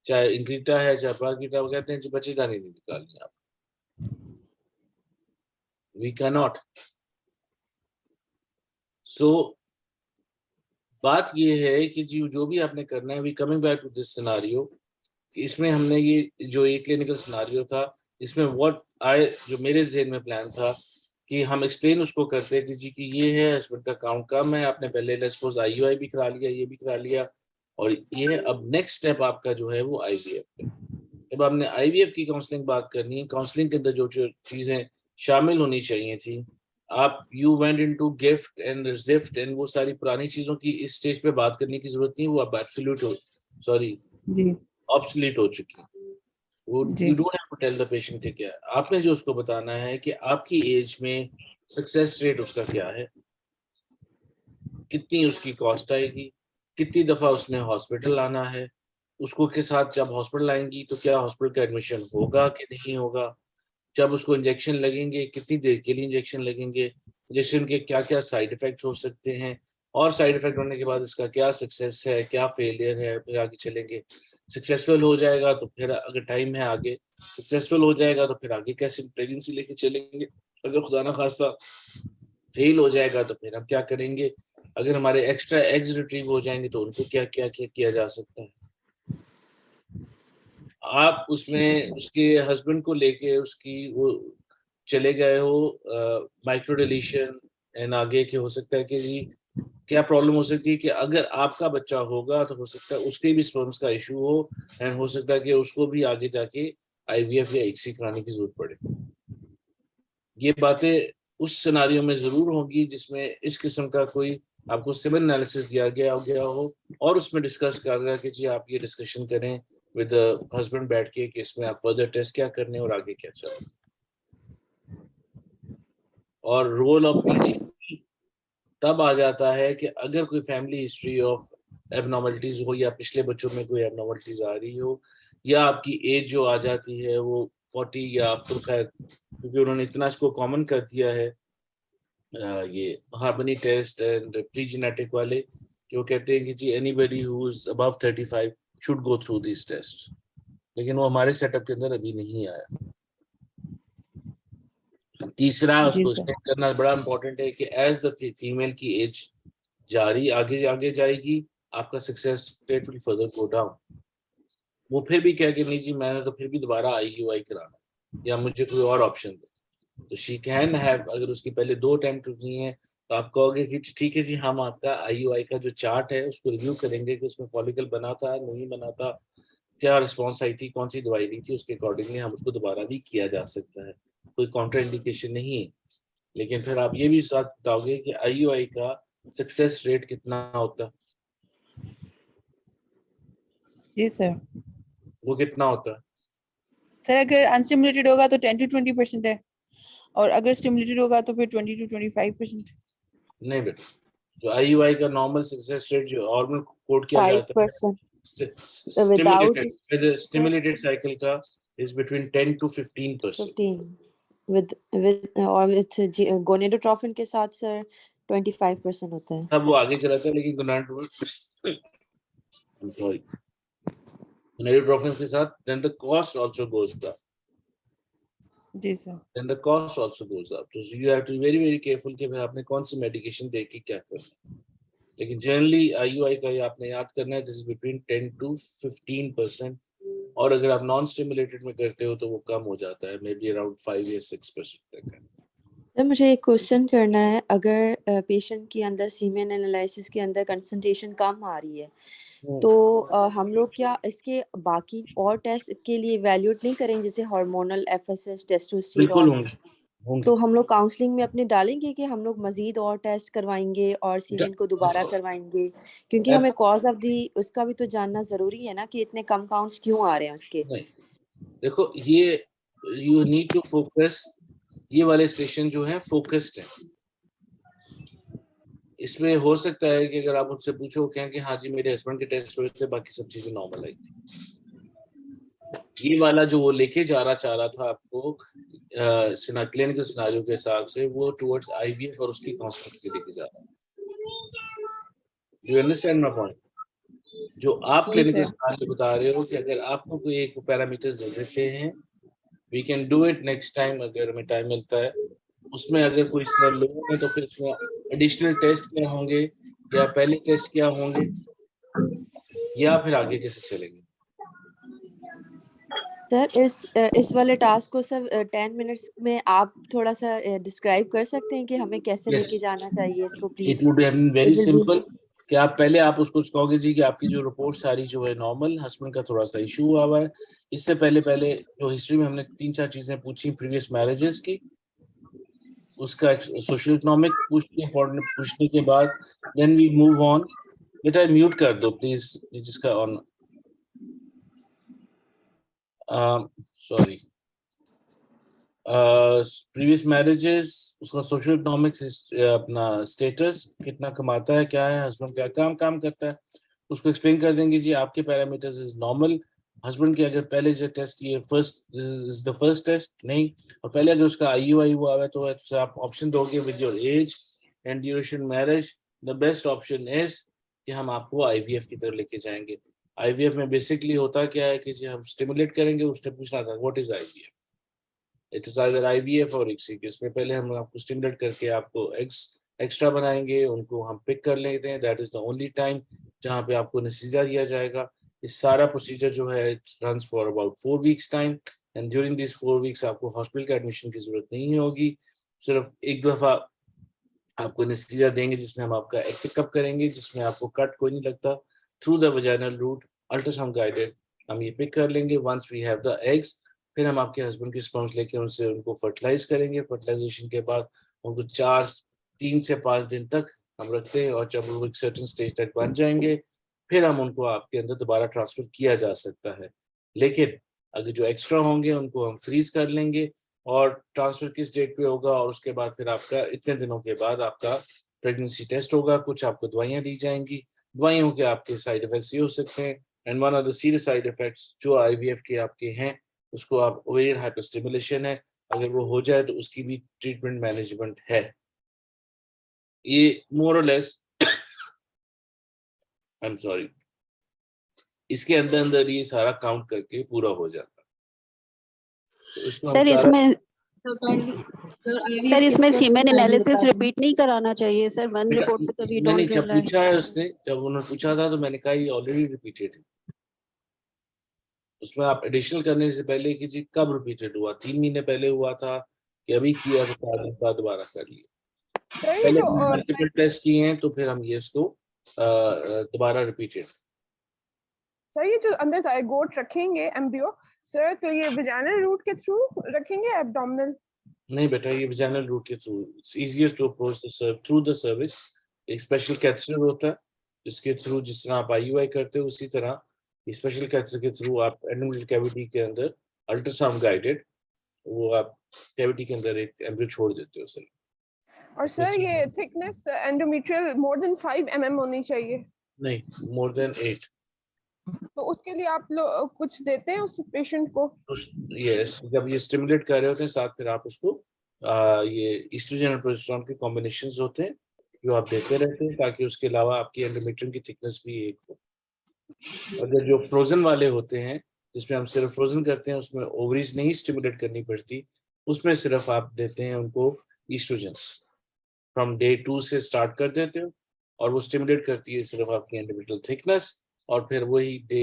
चाहे इंक्रीटा है चाहे पाकीटा, वो कहते हैं जो बच्चेदानी नहीं निकालनी आप। We can not. सो बात ये है कि जी जो भी आपने करना है, we coming back to this scenario, इसमें हमने ये जो एक क्लिनिकल सिनेरियो था, इसमें व्हाट आई जो मेरे ज़हन में प्लान था कि हम एक्सप्लेन उसको करते हैं कि जी कि ये है हस्बैंड का काउंट कम है, आपने पहले लेट्स सपोज आईयूआई भी करा लिया, ये भी करा लिया, और ये है अब नेक्स्ट स्टेप आपका जो है वो आईवीएफ है। जब हमने आईवीएफ की काउंसलिंग बात करनी है, काउंसलिंग के अंदर जो चीजें शामिल होनी चाहिए थी, आप you went into gift and regift and वो सारी पुरानी चीजों की इस स्टेज पे बात करने की जरूरत नहीं, वो अब एब्सोल्यूट हो, सॉरी जी ऑब्सोलीट हो चुकी है। वो जी you don't have to tell the patient कि क्या, आपने जो उसको बताना है कि आपकी एज में सक्सेस रेट उसका क्या है, कितनी उसकी कॉस्ट आएगी, कितनी दफा उसने हॉस्पिटल आना है, उसको के साथ जब हॉस्पिटल आएंगी तो क्या हॉस्पिटल का एडमिशन होगा कि नहीं होगा, जब उसको इंजेक्शन लगेंगे कितनी देर के लिए इंजेक्शन लगेंगे, इंजेक्शन के क्या क्या साइड इफेक्ट्स हो सकते हैं, और साइड इफेक्ट होने के बाद इसका क्या सक्सेस है क्या फेलियर है, फिर आगे चलेंगे। सक्सेसफुल हो जाएगा तो फिर अगर टाइम है आगे, सक्सेसफुल हो जाएगा तो फिर आगे कैसे प्रेगनेंसी लेके चलेंगे, अगर खुदा ना खास्ता फेल हो जाएगा तो फिर हम क्या करेंगे, अगर हमारे एक्स्ट्रा एग्स रिट्रीव हो जाएंगे तो उनको क्या क्या क्या किया जा सकता है। आप उसमें उसके हस्बैंड को लेके उसकी वो चले गए हो माइक्रो डिलीशन एंड आगे के हो सकता है कि जी क्या प्रॉब्लम हो सकती है कि अगर आपका बच्चा होगा तो हो सकता है उसके भी स्पर्म्स का इशू हो, एंड हो सकता है कि उसको भी आगे जाके आईवीएफ या ICSI कराने की जरूरत पड़े। ये बातें उस सिनेरियो में जरूर होंगी जिसमें इस किस्म का कोई आपको सिविल एनालिसिस दिया गया हो और उसमें डिस्कस कर रहा है कि जी आप ये डिस्कशन करें विद हस्बैंड बैठ के कि इसमें आप फर्दर टेस्ट क्या करने और आगे क्या चलें। और रोल ऑफ पीजी तब आ जाता है कि अगर कोई फैमिली हिस्ट्री ऑफ एबनॉर्मलिटीज हो या पिछले बच्चों में कोई एबनॉर्मलिटीज आ रही हो, या आपकी एज जो आ जाती है वो 40 या अब तो खैर क्योंकि उन्होंने इतना इसको कॉमन कर दिया है ये harmony test and pre genetic वाले, कि वो कहते हैं कि जी anybody who is above 35 should go through this test, लेकिन वो हमारे सेटअप के अंदर अभी नहीं आया। तीसरा उसको स्टेट करना बड़ा इंपॉर्टेंट है कि एज द फीमेल की एज जारी आगे जाएगी आपका success rate will further go down. वो फिर भी कह के नहीं जी मैंने तो फिर भी दोबारा IUI कराना या मुझे कोई और ऑप्शन दे, तो शी कैन हैव, अगर उसकी पहले 2 अटेम्प्ट हुई हैं तो आप कहोगे कि ठीक है जी हम आपका IUI का जो चार्ट है उसको रिव्यू करेंगे कि उसमें फॉलिकल बना था नहीं बना था, क्या रिस्पॉन्स आई थी, कौन सी दवाई दी थी, उसके अकॉर्डिंगली हम उसको दोबारा भी किया जा सकता है, कोई कॉन्ट्रा इंडिकेशन नहीं है। लेकिन फिर आप ये भी साथ बताओगे कि IUI का सक्सेस रेट कितना होता है? जी सर। वो कितना होता है? सर अगर अनस्टिमुलेटेड होगा तो 10 to 20% है, और अगर स्टिमुलेटेड होगा तो फिर 20 to 25%। नहीं बेटा, जो IUI का नॉर्मल सक्सेस रेट जो नॉर्मल कोड किया जाता है 5% without स्टिमुलेटेड साइकिल का is between 10 to 15%। 15 with gonadotrophin के साथ सर 25% होता है। तब वो आगे चलाता है, लेकिन gonadotropin के साथ then the cost also goes up। जी sir. then the cost also goes up, so you have to be very very careful कि भाई आपने कौन सी मेडिकेशन दे के क्या करना है। लेकिन जनरली IUI का ये आपने याद करना है, दिस इज बिटवीन 10 to 15%, और अगर आप नॉन स्टिमुलेटेड में करते हो तो वो कम हो जाता है, मे बी अराउंड 5 या 6% तक है। सर मुझे एक क्वेश्चन करना है, अगर पेशेंट के अंदर सीमेन एनालिसिस के अंदर कंसंट्रेशन कम आ रही है तो हम लोग क्या इसके बाकी और टेस्ट के लिए इवैल्यूएट नहीं करेंगे, जैसे हार्मोनल FSH बिल्कुल टेस्टोस्टेरॉन, होंगे। तो हम लोग काउंसलिंग में अपने डालेंगे कि हम लोग मजीद और टेस्ट करवाएंगे और सीमेन को दोबारा करवाएंगे, क्योंकि हमें कॉज ऑफ दी उसका भी तो जानना जरूरी है ना कि इतने कम काउंट्स क्यों आ रहे हैं उसके। नहीं, देखो ये यू नीड टू फोकस, ये वाले स्टेशन जो है फोकस्ड है। इसमें हो सकता है कि अगर आप उनसे पूछो कहें कि हाँ जी मेरे हस्बैंड के टेस्ट हुए थे, बाकी सब चीजें नॉर्मल आई। ये वाला जो वो लेके चाह रहा था आपको क्लिनिकल सिनेरियो के हिसाब से, वो टुवर्ड्स IVF और उसकी काउंसलिंग के लेके जा रहा है। You understand my point? जो आप क्लिनिकल सिनेरियो बता रहे हो कि अगर आपको कोई एक पैरामीटर्स दे देते हैं, we can do it next time अगर हमें टाइम मिलता है। उसमें अगर कोई सर लोग हैं तो फिर उसमें एडिशनल टेस्ट क्या होंगे, या पहले टेस्ट क्या होंगे, या फिर आगे कैसे चलेंगे? सर इस वाले टास्क को सर 10 मिनट्स में आप थोड़ा सा डिस्क्राइब कर सकते हैं कि हमें कैसे लेके जाना चाहिए इसको, it please. Would have been very simple कि आप पहले आप उसको कहोगे जी कि आपकी जो रिपोर्ट सारी जो है नॉर्मल, हस्बैंड का थोड़ा सा इशू हुआ है। इससे पहले जो हिस्ट्री में हमने 3-4 चीजें पूछी प्रीवियस मैरिजेस की, उसका सोशल इकोनॉमिक पूछने के बाद देन वी मूव ऑन। बेटा म्यूट कर दो प्लीज जिसका ऑन, सॉरी, प्रीवियस मैरिजेस, उसका सोशल इकोनॉमिक्स, अपना स्टेटस कितना कमाता है, क्या है, हस्बैंड क्या काम करता है, उसको एक्सप्लेन कर देंगे जी आपके पैरामीटर्स इज नॉर्मल। हस्बैंड के अगर पहले जो टेस्ट ये इज द फर्स्ट टेस्ट नहीं, और पहले अगर उसका IUI हुआ है तो आप ऑप्शन दोगे with your age and duration marriage, the best option is कि हम आपको IVF की तरफ लेके जाएंगे। IVF में बेसिकली होता क्या है कि जी हम स्टिमुलेट करेंगे, उसने पूछना था what is IVF, it is either IVF और ICSI। इसमें पहले हम आपको स्टिमुलेट करके आपको एग्स एक्स्ट्रा बनाएंगे, उनको हम पिक कर लेते हैं, that is the only time जहाँ पे आपको एनेस्थीसिया दिया जाएगा। इस सारा प्रोसीजर जो है it runs for about 4 weeks time, and during this 4 weeks आपको हॉस्पिटल का एडमिशन की जरूरत नहीं होगी। सिर्फ एक दफा आपको एनेस्थीसिया देंगे जिसमें हम आपका एग पिकअप करेंगे, जिसमें आपको कट कोई नहीं लगता, through the vaginal route ultrasound guided हम ये पिक कर लेंगे। Once we have the eggs, फिर हम आपके हस्बैंड की स्पर्म्स लेके उनसे उनको फर्टिलाइज करेंगे। फर्टिलाइजेशन के बाद उनको 3 से 5 दिन तक हम रखते हैं, और जब वो एक सर्टेन स्टेज तक बन जाएंगे फिर हम उनको आपके अंदर दोबारा ट्रांसफर किया जा सकता है। लेकिन अगर जो एक्स्ट्रा होंगे उनको हम फ्रीज कर लेंगे, और ट्रांसफर किस डेट पे होगा, और उसके बाद फिर आपका इतने दिनों के बाद आपका प्रेगनेंसी टेस्ट होगा, कुछ आपको दवाइयाँ दी जाएंगी। दवाइयों के आपके साइड इफेक्ट्स ये हो सकते हैं, and one of the serious side effects जो IVF के आपके हैं उसको आप ओवेरियन हाइपरस्टिमुलेशन है, अगर वो हो जाए तो उसकी भी ट्रीटमेंट मैनेजमेंट है। ये मोर और लेस आई एम सॉरी, इसके अंदर ये सारा काउंट करके पूरा हो जाता है। तो इसको सर इसमें सीमेन एनालिसिस रिपीट नहीं कराना चाहिए सर, वन रिपोर्ट पे तो वी मैंने डोंट जब रिलाई। पूछा है उसने, जब उन्होंने पूछा था तो मैंने कहा ये ऑलरेडी रिपीटेड है। उसमें आप एडिशनल करने से पहले कि जी कब रिपीटेड हुआ, 3 महीने पहले हुआ था कि अभी किया तो 4 दिन बाद दोबारा कर लिया, पहले मल्टीपल टेस्ट किए हैं तो फिर हम ये इसको दोबारा रिपीटेड। सर ये जो अंदर जायगोट रखेंगे एम्ब्रियो सर, तो ये वजाइनल रूट के थ्रू रखेंगे एब्डोमिनल? नहीं बेटा, ये वजाइनल रूट के through, it's easiest to approach the through the cervix, एक स्पेशल कैथेटर होता है जिसके थ्रू, जिस तरह आप IUI करते हो उसी तरह स्पेशल कैथेटर के थ्रू आप एंडोमेट्रियल कैविटी के अंदर अल्ट्रासाउंड गाइडेड वो आप कैविटी के अंदर एक एम्ब्रियो छोड़ देते हो सर। और सर ये थिकनेस एंडोमेट्रियल मोर देन 5 mm होनी चाहिए? नहीं, मोर देन 8। तो उसके लिए आप लोग कुछ देते हैं उस पेशेंट को? यस, जब ये स्टिमुलेट कर रहे होते हैं साथ, फिर आप उसको ये एस्ट्रोजन और प्रोजेस्टेरोन के कॉम्बिनेशंस होते हैं जो आप देते रहते हैं, ताकि उसके अलावा आपकी एंडोमेट्रियम की थिकनेस भी एक हो। अगर जो फ्रोजन वाले होते हैं जिसमें हम सिर्फ फ्रोजन करते हैं, उसमें ओवरीज नहीं स्टिमुलेट करनी पड़ती, उसमें सिर्फ आप देते हैं उनको एस्ट्रोजन्स फ्रॉम डे 2 से स्टार्ट कर देते हो, और वो स्टिमुलेट करती है सिर्फ आपकी एंडोमेट्रियल थिकनेस, और फिर वही डे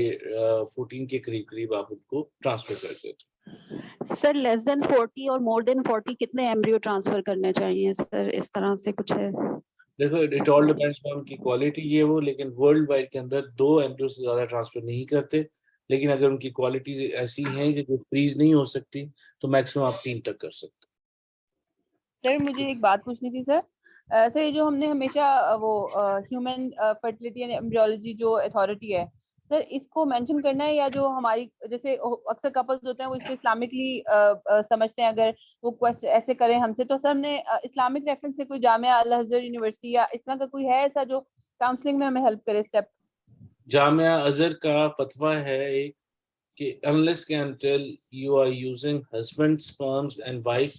14 के करीब करीब आप उनको ट्रांसफर कर देते हो। सर लेस देन 40 और मोर देन 40 कितने एम्ब्रियो ट्रांसफर करने चाहिए सर? इस तरह से कुछ है? देखो, इट ऑल डिपेंड्स ऑन उनकी क्वालिटी ये वो, लेकिन वर्ल्ड वाइड के अंदर 2 एम्ब्रियो से ज्यादा ट्रांसफर नहीं करते, लेकिन अगर उनकी क्वालिटीज ऐसी हैं कि जो फ्रीज नहीं हो सकती तो मैक्सिमम आप 3 तक कर सकते। सर मुझे एक बात पूछनी थी सर। सर ये जो हमने हमेशा वो ह्यूमन फर्टिलिटी एंड एम्ब्रियोलॉजी जो अथॉरिटी है सर, इसको मेंशन करना है, या जो हमारी जैसे अक्सर कपल्स होते हैं वो इसको इस्लामिकली समझते हैं, अगर वो क्वेश्चन ऐसे करें हमसे, तो सर हमने इस्लामिक रेफरेंस से कोई जामिया अल अज़हर यूनिवर्सिटी या इस तरह का कोई है ऐसा जो काउंसलिंग में हमें हेल्प करे स्टेप? जामिया अज़हर का फतवा है एक कि unless and until you are using husband sperms and wife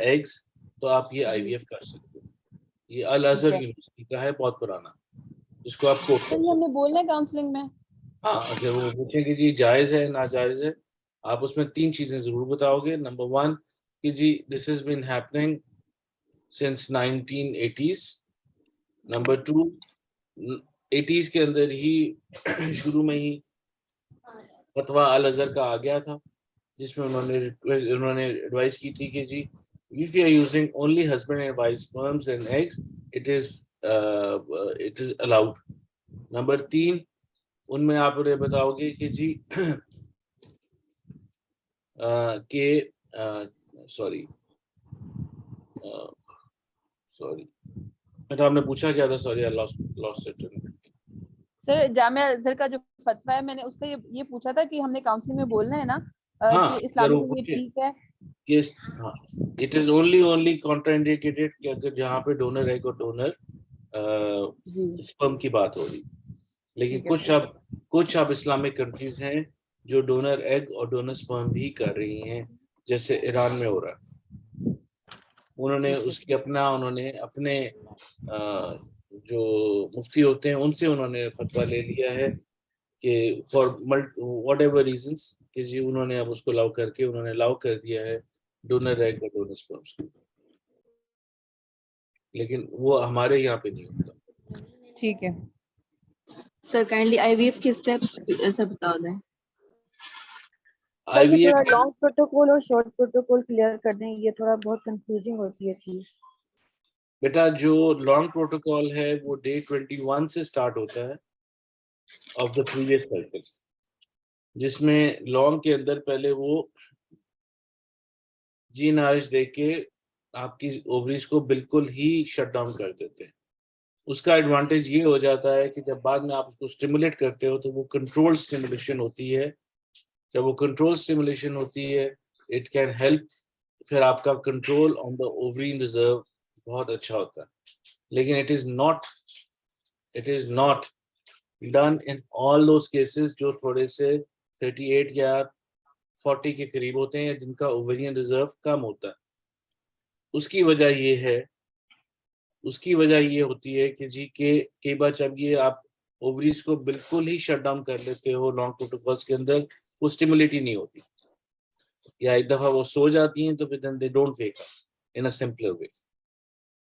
eggs, तो आप ये IVF कर सकते हो। ये अल अज़हर यूनिवर्सिटी का है, बहुत पुराना, जिसको आप कोट सर ये हमने बोलना है काउंसलिंग में? हाँ, अगर वो पूछें कि जी जायज़ है नाजायज़ है, आप उसमें 3 चीजें जरूर बताओगे। नंबर 1 कि जी this has been happening since 1980s। Number 2, 80s के अंदर ही शुरू में ही फतवा अल अज़हर का आ गया था, जिसमें उन्होंने एडवाइस की थी कि जी if you are using only husband and wife sperms and eggs, it is allowed। Number 3, उनमें आप उन्हें बताओगे कि जी सॉरी तो आपने पूछा क्या था? Sorry, I lost it. Sir Jamia Azhar का जो फतवा है, मैंने उसका ये पूछा था कि हमने काउंसलिंग में बोलना है ना हाँ, कि इस्लामिक में ये ठीक है कि हाँ, इट इज ओनली कॉन्ट्राइंडिकेटेड कि अगर जहाँ पे डोनर एग और डोनर स्पर्म की बात हो रही, लेकिन कुछ अब इस्लामिक कंट्रीज हैं जो डोनर एग और डोनर स्पर्म भी कर रही हैं, जैसे ईरान में हो रहा है। उन्होंने अपने जो मुफ्ती होते हैं उनसे उन्होंने फतवा ले लिया है कि फॉर व्हाटएवर रीजंस कि जी उन्होंने अब उसको अलाउ कर दिया है डोनर एग और डोनर स्पर्म्स को, लेकिन वो हमारे यहाँ पे नहीं होता। ठीक है सर काइंडली IVF के स्टेप्स सर बता दें। IVF थोड़ा लॉन्ग प्रोटोकॉल और शॉर्ट प्रोटोकॉल क्लियर कर दें, ये थोड़ा बहुत कंफ्यूजिंग होती है चीज। बेटा, जो लॉन्ग प्रोटोकॉल है वो डे 21 से स्टार्ट होता है ऑफ द प्रीवियस साइकिल, जिसमें लॉन्ग के अंदर पहले वो GnRH दे के आपकी ओवरीज को बिल्कुल ही शट डाउन कर देते हैं। उसका एडवांटेज ये हो जाता है कि जब बाद में आप उसको स्टिमुलेट करते हो तो वो कंट्रोल स्टिमुलेशन होती है। जब वो कंट्रोल स्टिमुलेशन होती है, इट कैन हेल्प, फिर आपका control on the ovarian reserve बहुत अच्छा होता है। लेकिन it is not done in all those cases जो थोड़े से 38 या 40 के करीब होते हैं, जिनका ओवरियन रिजर्व कम होता है। उसकी वजह ये होती है कि जी के कई बार जब ये आप ओवरीज को बिल्कुल ही शट डाउन कर लेते हो लॉन्ग प्रोटोकॉल्स के अंदर, वो स्टिमुलेट ही नहीं होती, या एक दफा वो सो जाती हैं तो फिर then they don't wake up in a simpler way.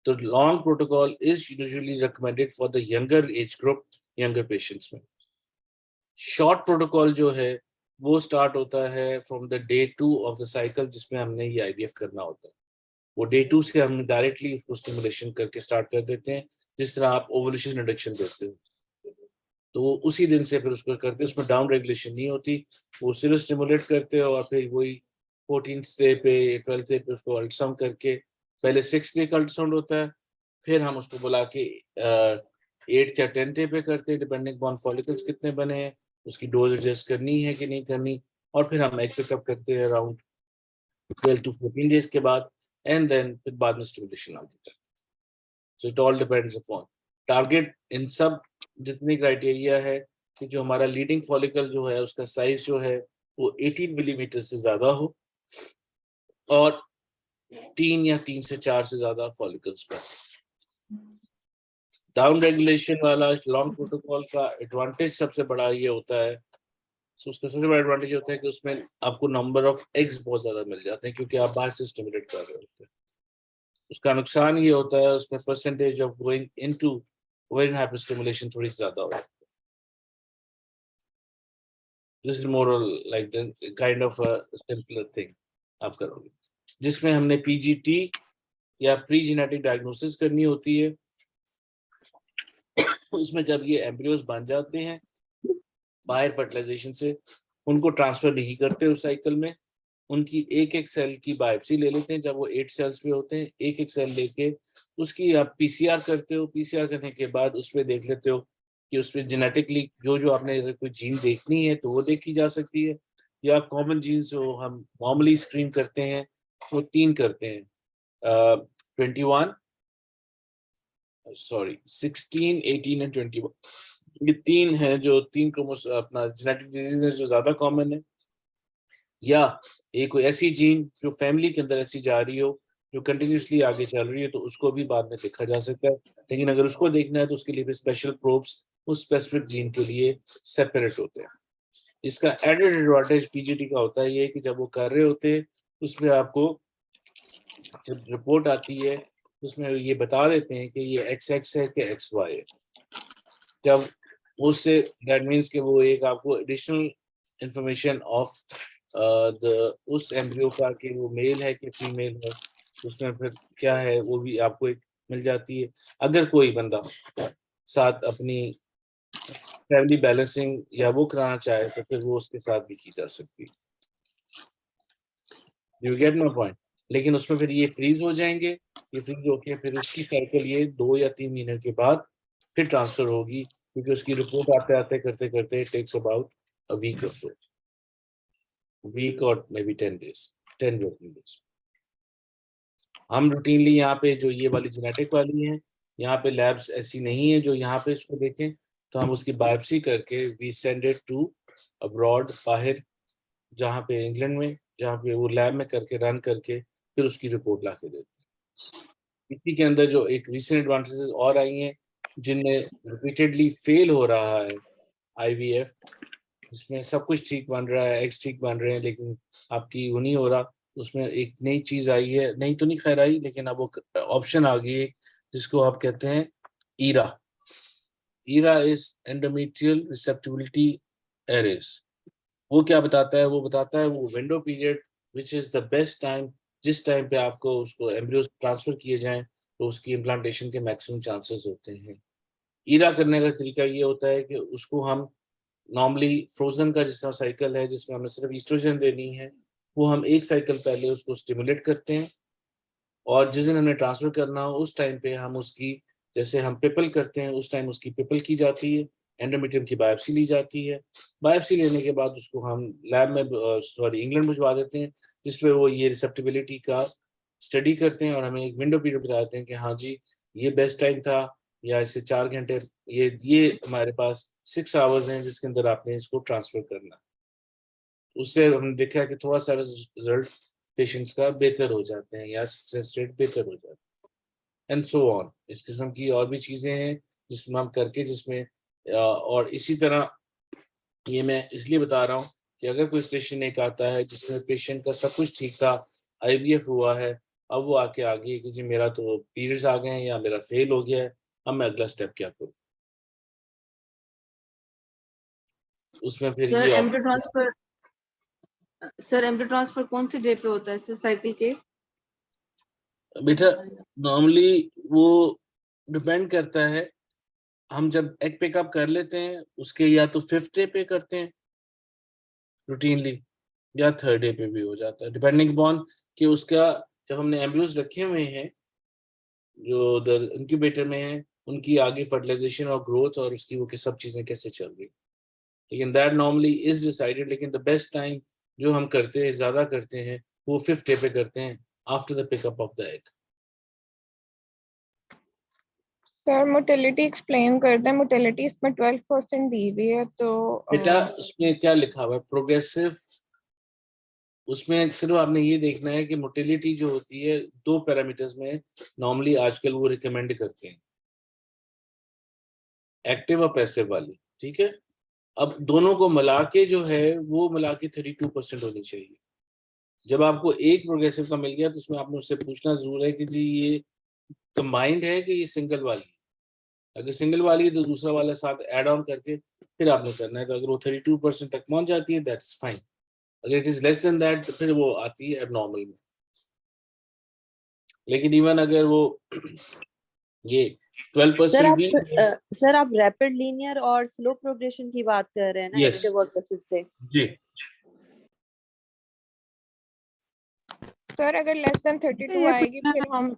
तो long protocol is usually recommended for the younger age group, younger patients में। शॉर्ट प्रोटोकॉल जो है वो स्टार्ट होता है from the day 2 of the cycle, जिसमें हमने ये IVF करना होता है। वो डे 2 से हम डायरेक्टली उसको स्टिमुलेशन करके स्टार्ट कर देते हैं, जिस तरह आप ओवुलेशन इंडक्शन देते हो, तो वो उसी दिन से फिर उसको करते हैं। उसमें डाउन रेगुलेशन नहीं होती, वो सिर्फ स्टिमुलेट करते हो और फिर वही 14th डे पे 12th डे पे उसको अल्ट्रासाउंड करके, पहले 6th डे का अल्ट्रासाउंड होता है, फिर हम उसको बुला के 8 या 10 डे पे करते हैं, डिपेंडिंग ऑन फॉलिकल्स कितने बने हैं, उसकी डोज एडजस्ट करनी है कि नहीं करनी, और फिर हम एग पिकअप करते हैं अराउंड 12 to 14 डेज के बाद, एंड देन फिर बाद में स्टिमुलेशन आगे करते हैं। So it all depends upon target. इन सब जितनी क्राइटेरिया है कि जो हमारा लीडिंग फॉलिकल जो है उसका साइज जो है वो 18 मिलीमीटर से ज्यादा हो, और 3 या 3 से 4 से ज्यादा फॉलिकल्स पर। डाउन रेगुलेशन वाला लॉन्ग प्रोटोकॉल का एडवांटेज सबसे बड़ा ये होता है, so उसका सबसे बड़ा एडवांटेज होता है कि उसमें आपको नंबर ऑफ एग्स बहुत ज्यादा मिल जाते हैं, क्योंकि आप बाहर से स्टिमुलेट कर रहे होते हैं। उसका नुकसान ये होता है उसमें percentage of going into ovarian hyperstimulation थोड़ी सी ज्यादा होती है। This is more like the kind of a simpler thing आप करोगे, जिसमें हमने पीजीटी या प्री जेनेटिक डायग्नोसिस करनी होती है। उसमें जब ये एम्ब्रियोज बन जाते हैं बाहर फर्टिलाइजेशन से, उनको ट्रांसफर नहीं करते उस साइकिल में, उनकी एक एक सेल की बायोप्सी ले लेते हैं। जब वो 8 सेल्स पे होते हैं, एक एक सेल लेके उसकी आप पीसीआर करते हो। पीसीआर करने के बाद उसमें देख लेते हो कि उसमें जेनेटिकली जो आपने अगर कोई जीन देखनी है तो वो देखी जा सकती है, या कॉमन जीन्स जो हम नॉर्मली स्क्रीन करते हैं वो 3 करते हैं, 16, 18 एंड 21। ये 3 है जो 3 अपना जेनेटिक डिजीज जो ज्यादा कॉमन है, या एक कोई ऐसी जीन जो फैमिली के अंदर ऐसी जा रही हो जो कंटिन्यूसली आगे चल रही है, तो उसको भी बाद में देखा जा सकता है। लेकिन अगर उसको देखना है तो उसके लिए भी स्पेशल प्रोब्स उस स्पेसिफिक जीन के लिए सेपरेट होते हैं। इसका एडेड एडवांटेज पीजीटी का होता है ये कि जब वो कर रहे होते हैं उसमें आपको जब रिपोर्ट आती है उसमें ये बता देते हैं कि ये XX है कि XY है। जब उससे दैट मीन्स कि वो एक आपको एडिशनल इंफॉर्मेशन ऑफ उस एम्ब्रियो का कि वो मेल है कि फीमेल है, उसमें फिर क्या है वो भी आपको एक मिल जाती है। अगर कोई बंदा साथ अपनी फैमिली बैलेंसिंग या वो कराना चाहे तो फिर वो उसके साथ भी की जा सकती है। You get my point. लेकिन उसमें फिर ये फ्रीज हो जाएंगे, ये फ्रीज होके फिर उसकी साइकिल ये 2 या 3 महीने के बाद फिर ट्रांसफर होगी, क्योंकि उसकी रिपोर्ट आते आते करते करते टेक्स अबाउट अ वीक और सो, वीक और may be 10 days, 10 working days. हम रूटीनली यहाँ पे जो ये वाली जेनेटिक वाली है, यहाँ पे लैब्स ऐसी नहीं है जो यहाँ पे इसको देखें, तो हम उसकी बायोप्सी करके we send it to abroad, बाहर जहाँ पे इंग्लैंड में, जहाँ पे वो लैब में करके रन करके फिर उसकी रिपोर्ट ला के देते हैं। इसी के अंदर जो एक रिसेंट एडवांटेजेस और आई हैं जिनमें रिपीटेडली फेल हो रहा है IVF, जिसमें सब कुछ ठीक बन रहा है, एग्स ठीक बन रहे हैं, लेकिन आपकी वो नहीं हो रहा। उसमें एक नई चीज आई है, नई तो नहीं खैर आई, लेकिन अब वो ऑप्शन आ गई है जिसको आप कहते हैं ERA. ERA is endometrial receptivity array. वो क्या बताता है? वो बताता है वो window period which is the best time, जिस टाइम पे आपको उसको एम्ब्रियोज ट्रांसफर किए जाएं तो उसकी इम्प्लांटेशन के मैक्सिमम चांसेस होते हैं। ईरा करने का तरीका ये होता है कि उसको हम नॉर्मली फ्रोजन का जिस तरह साइकिल है जिसमें हमें सिर्फ ईस्ट्रोजन देनी है, वो हम एक साइकिल पहले उसको स्टिमुलेट करते हैं, और जिस दिन हमें ट्रांसफर करना हो उस टाइम पे हम उसकी, जैसे हम पिपल करते हैं उस टाइम उसकी पिपल की जाती है, एंडोमेट्रियम की बायोप्सी ली जाती है। बायोप्सी लेने के बाद उसको हम लैब में इंग्लैंड भिजवा देते हैं, जिसपे वो ये रिसेप्टिबिलिटी का स्टडी करते हैं और हमें एक विंडो पीरियड बताते हैं कि हाँ जी ये बेस्ट टाइम था, या इससे 4 घंटे, ये हमारे पास 6 आवर्स हैं जिसके अंदर आपने इसको ट्रांसफर करना। उससे हमने देखा है कि थोड़ा सा रिजल्ट पेशेंट्स का बेहतर हो जाते हैं या सक्सेस रेट बेहतर हो जाता है, एंड सो ऑन। इस किस्म की और भी चीज़ें हैं जिसमें हम करके, जिसमें और इसी तरह ये मैं इसलिए बता रहा हूँ कि अगर कोई स्टेशन एक आता है जिसमें पेशेंट का सब कुछ ठीक था, IVF हुआ है, अब वो आके आगे कि जी मेरा तो पीरियड्स आ गए हैं या मेरा फेल हो गया है, अब मैं अगला स्टेप क्या करूँ, उसमें फिर सर ये embryo transfer, sir embryo transfer कौन से डे पे होता है सर साइकिल के? बेटा नॉर्मली वो डिपेंड करता है, हम जब एग पिकअप कर लेते हैं उसके या तो 5th डे पे करते हैं रूटीनली, या 3rd डे पे भी हो जाता है, डिपेंडिंग अपॉन कि उसका जब हमने एम्ब्रियोज रखे हुए हैं जो इंक्यूबेटर में है उनकी आगे फर्टिलाइजेशन और ग्रोथ और उसकी वो सब चीजें कैसे चल रही, लेकिन दैट नॉर्मली इज डिसाइडेड। लेकिन द बेस्ट टाइम जो हम करते हैं, ज्यादा करते हैं, वो 5th डे पे करते हैं, after the pickup of the egg. Sir motility explain करते हैं, मोटिलिटी इसमें 12% दी हुई है, तो बेटा उसमें क्या लिखा हुआ है, प्रोग्रेसिव। उसमें सिर्फ आपने ये देखना है कि मोटिलिटी जो होती है 2 पैरामीटर्स में नॉर्मली आजकल वो रिकमेंड करते हैं, एक्टिव और पैसिव वाली, ठीक है। अब दोनों को मिला के जो है वो मिला के 32% होनी चाहिए। जब आपको एक प्रोग्रेसिव का मिल गया तो उसमें आपने उससे पूछना जरूर है कि जी ये कंबाइंड है कि ये सिंगल वाली। अगर सिंगल वाली है तो दूसरा वाला साथ ऐड ऑन करके फिर आपने करना है। तो अगर वो 32% तक पहुंच जाती है दैट इज फाइन। अगर it is less than that तो फिर वो आती है एबनॉर्मल में। लेकिन इवन अगर वो ये 12% भी सर आप रैपिड लीनियर और स्लो प्रोग्रेशन की बात कर रहे हैं ना, Yes. एक्टिव और पैसिव से? जी सर अगर लेस देन 32 आएगी फिर हम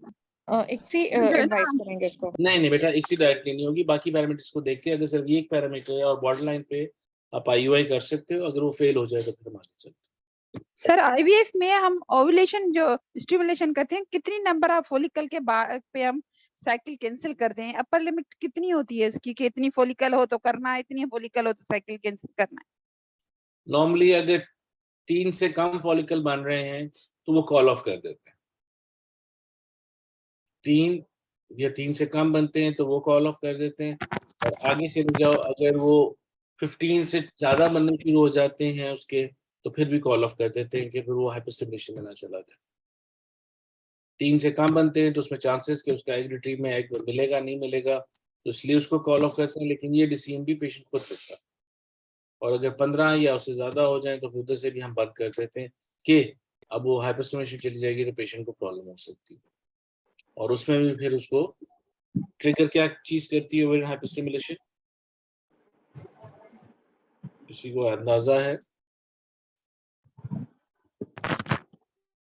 इक्सी एडवाइस करेंगे इसको। नहीं बेटा, एक सी डायरेक्टली नहीं होगी। बाकी पैरामीटर्स को देख के अगर सिर्फ ये एक पैरामीटर है और बॉर्डर लाइन पे आप आईयूआई कर सकते हो। अगर वो फेल हो जाए तो फिर हम आगे चलते हैं। सर आईवीएफ में हम ओव्यूलेशन जो स्टिमुलेशन करते हैं, कितनी नंबर ऑफ फॉलिकल के बाद पे हम साइकिल कैंसिल करते हैं? अपर लिमिट कितनी होती है इसकी कि इतनी फॉलिकल हो तो करना है, इतनी फॉलिकल हो तो साइकिल कैंसिल करना है? नॉर्मली अगर 3 से कम फॉलिकल बन रहे हैं तो वो कॉल ऑफ कर देते हैं। 3 या 3 से कम बनते हैं तो वो कॉल ऑफ कर देते हैं। और आगे चले जाओ, अगर वो 15 से ज्यादा बनने शुरू हो जाते हैं उसके, तो फिर भी कॉल ऑफ कर देते हैं कि फिर वो हाइपरस्टिमुलेशन में ना चला जाए। 3 से कम बनते हैं तो उसमें चांसेस कि उसका एग रिट्रीव में एग मिलेगा नहीं मिलेगा, तो इसलिए उसको कॉल ऑफ करते हैं। लेकिन ये डिसीजन भी पेशेंट खुद लेता है। और अगर 15 या उससे ज्यादा हो जाए तो उधर से भी हम बंद कर देते हैं कि अब वो हाइपरस्टिमुलेशन चली जाएगी तो पेशेंट को प्रॉब्लम हो सकती है। और उसमें भी फिर उसको ट्रिगर क्या चीज करती है वो हाइपरस्टिमुलेशन, किसी को अंदाजा है?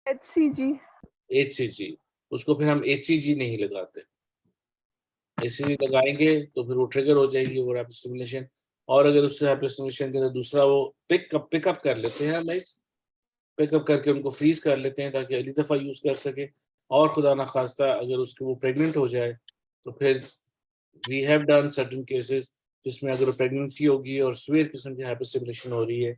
HCG। उसको फिर हम HCG नहीं लगाते। HCG लगाएंगे तो फिर वो ट्रिगर हो जाएगी वो हाइपरस्टिमुलेशन। और अगर उससे हाइपरस्टिमुलेशन के दूसरा वो पिकअप कर लेते हैं, लाइक्स पिकअप करके उनको फ्रीज कर लेते हैं ताकि अगली दफा यूज कर सके। और खुदा ना खास्ता अगर उसके वो प्रेग्नेंट हो जाए तो फिर we have done certain cases जिसमें अगर प्रेगनेंसी होगी और सीवियर किस्म की हाइपरस्टिमुलेशन हो रही है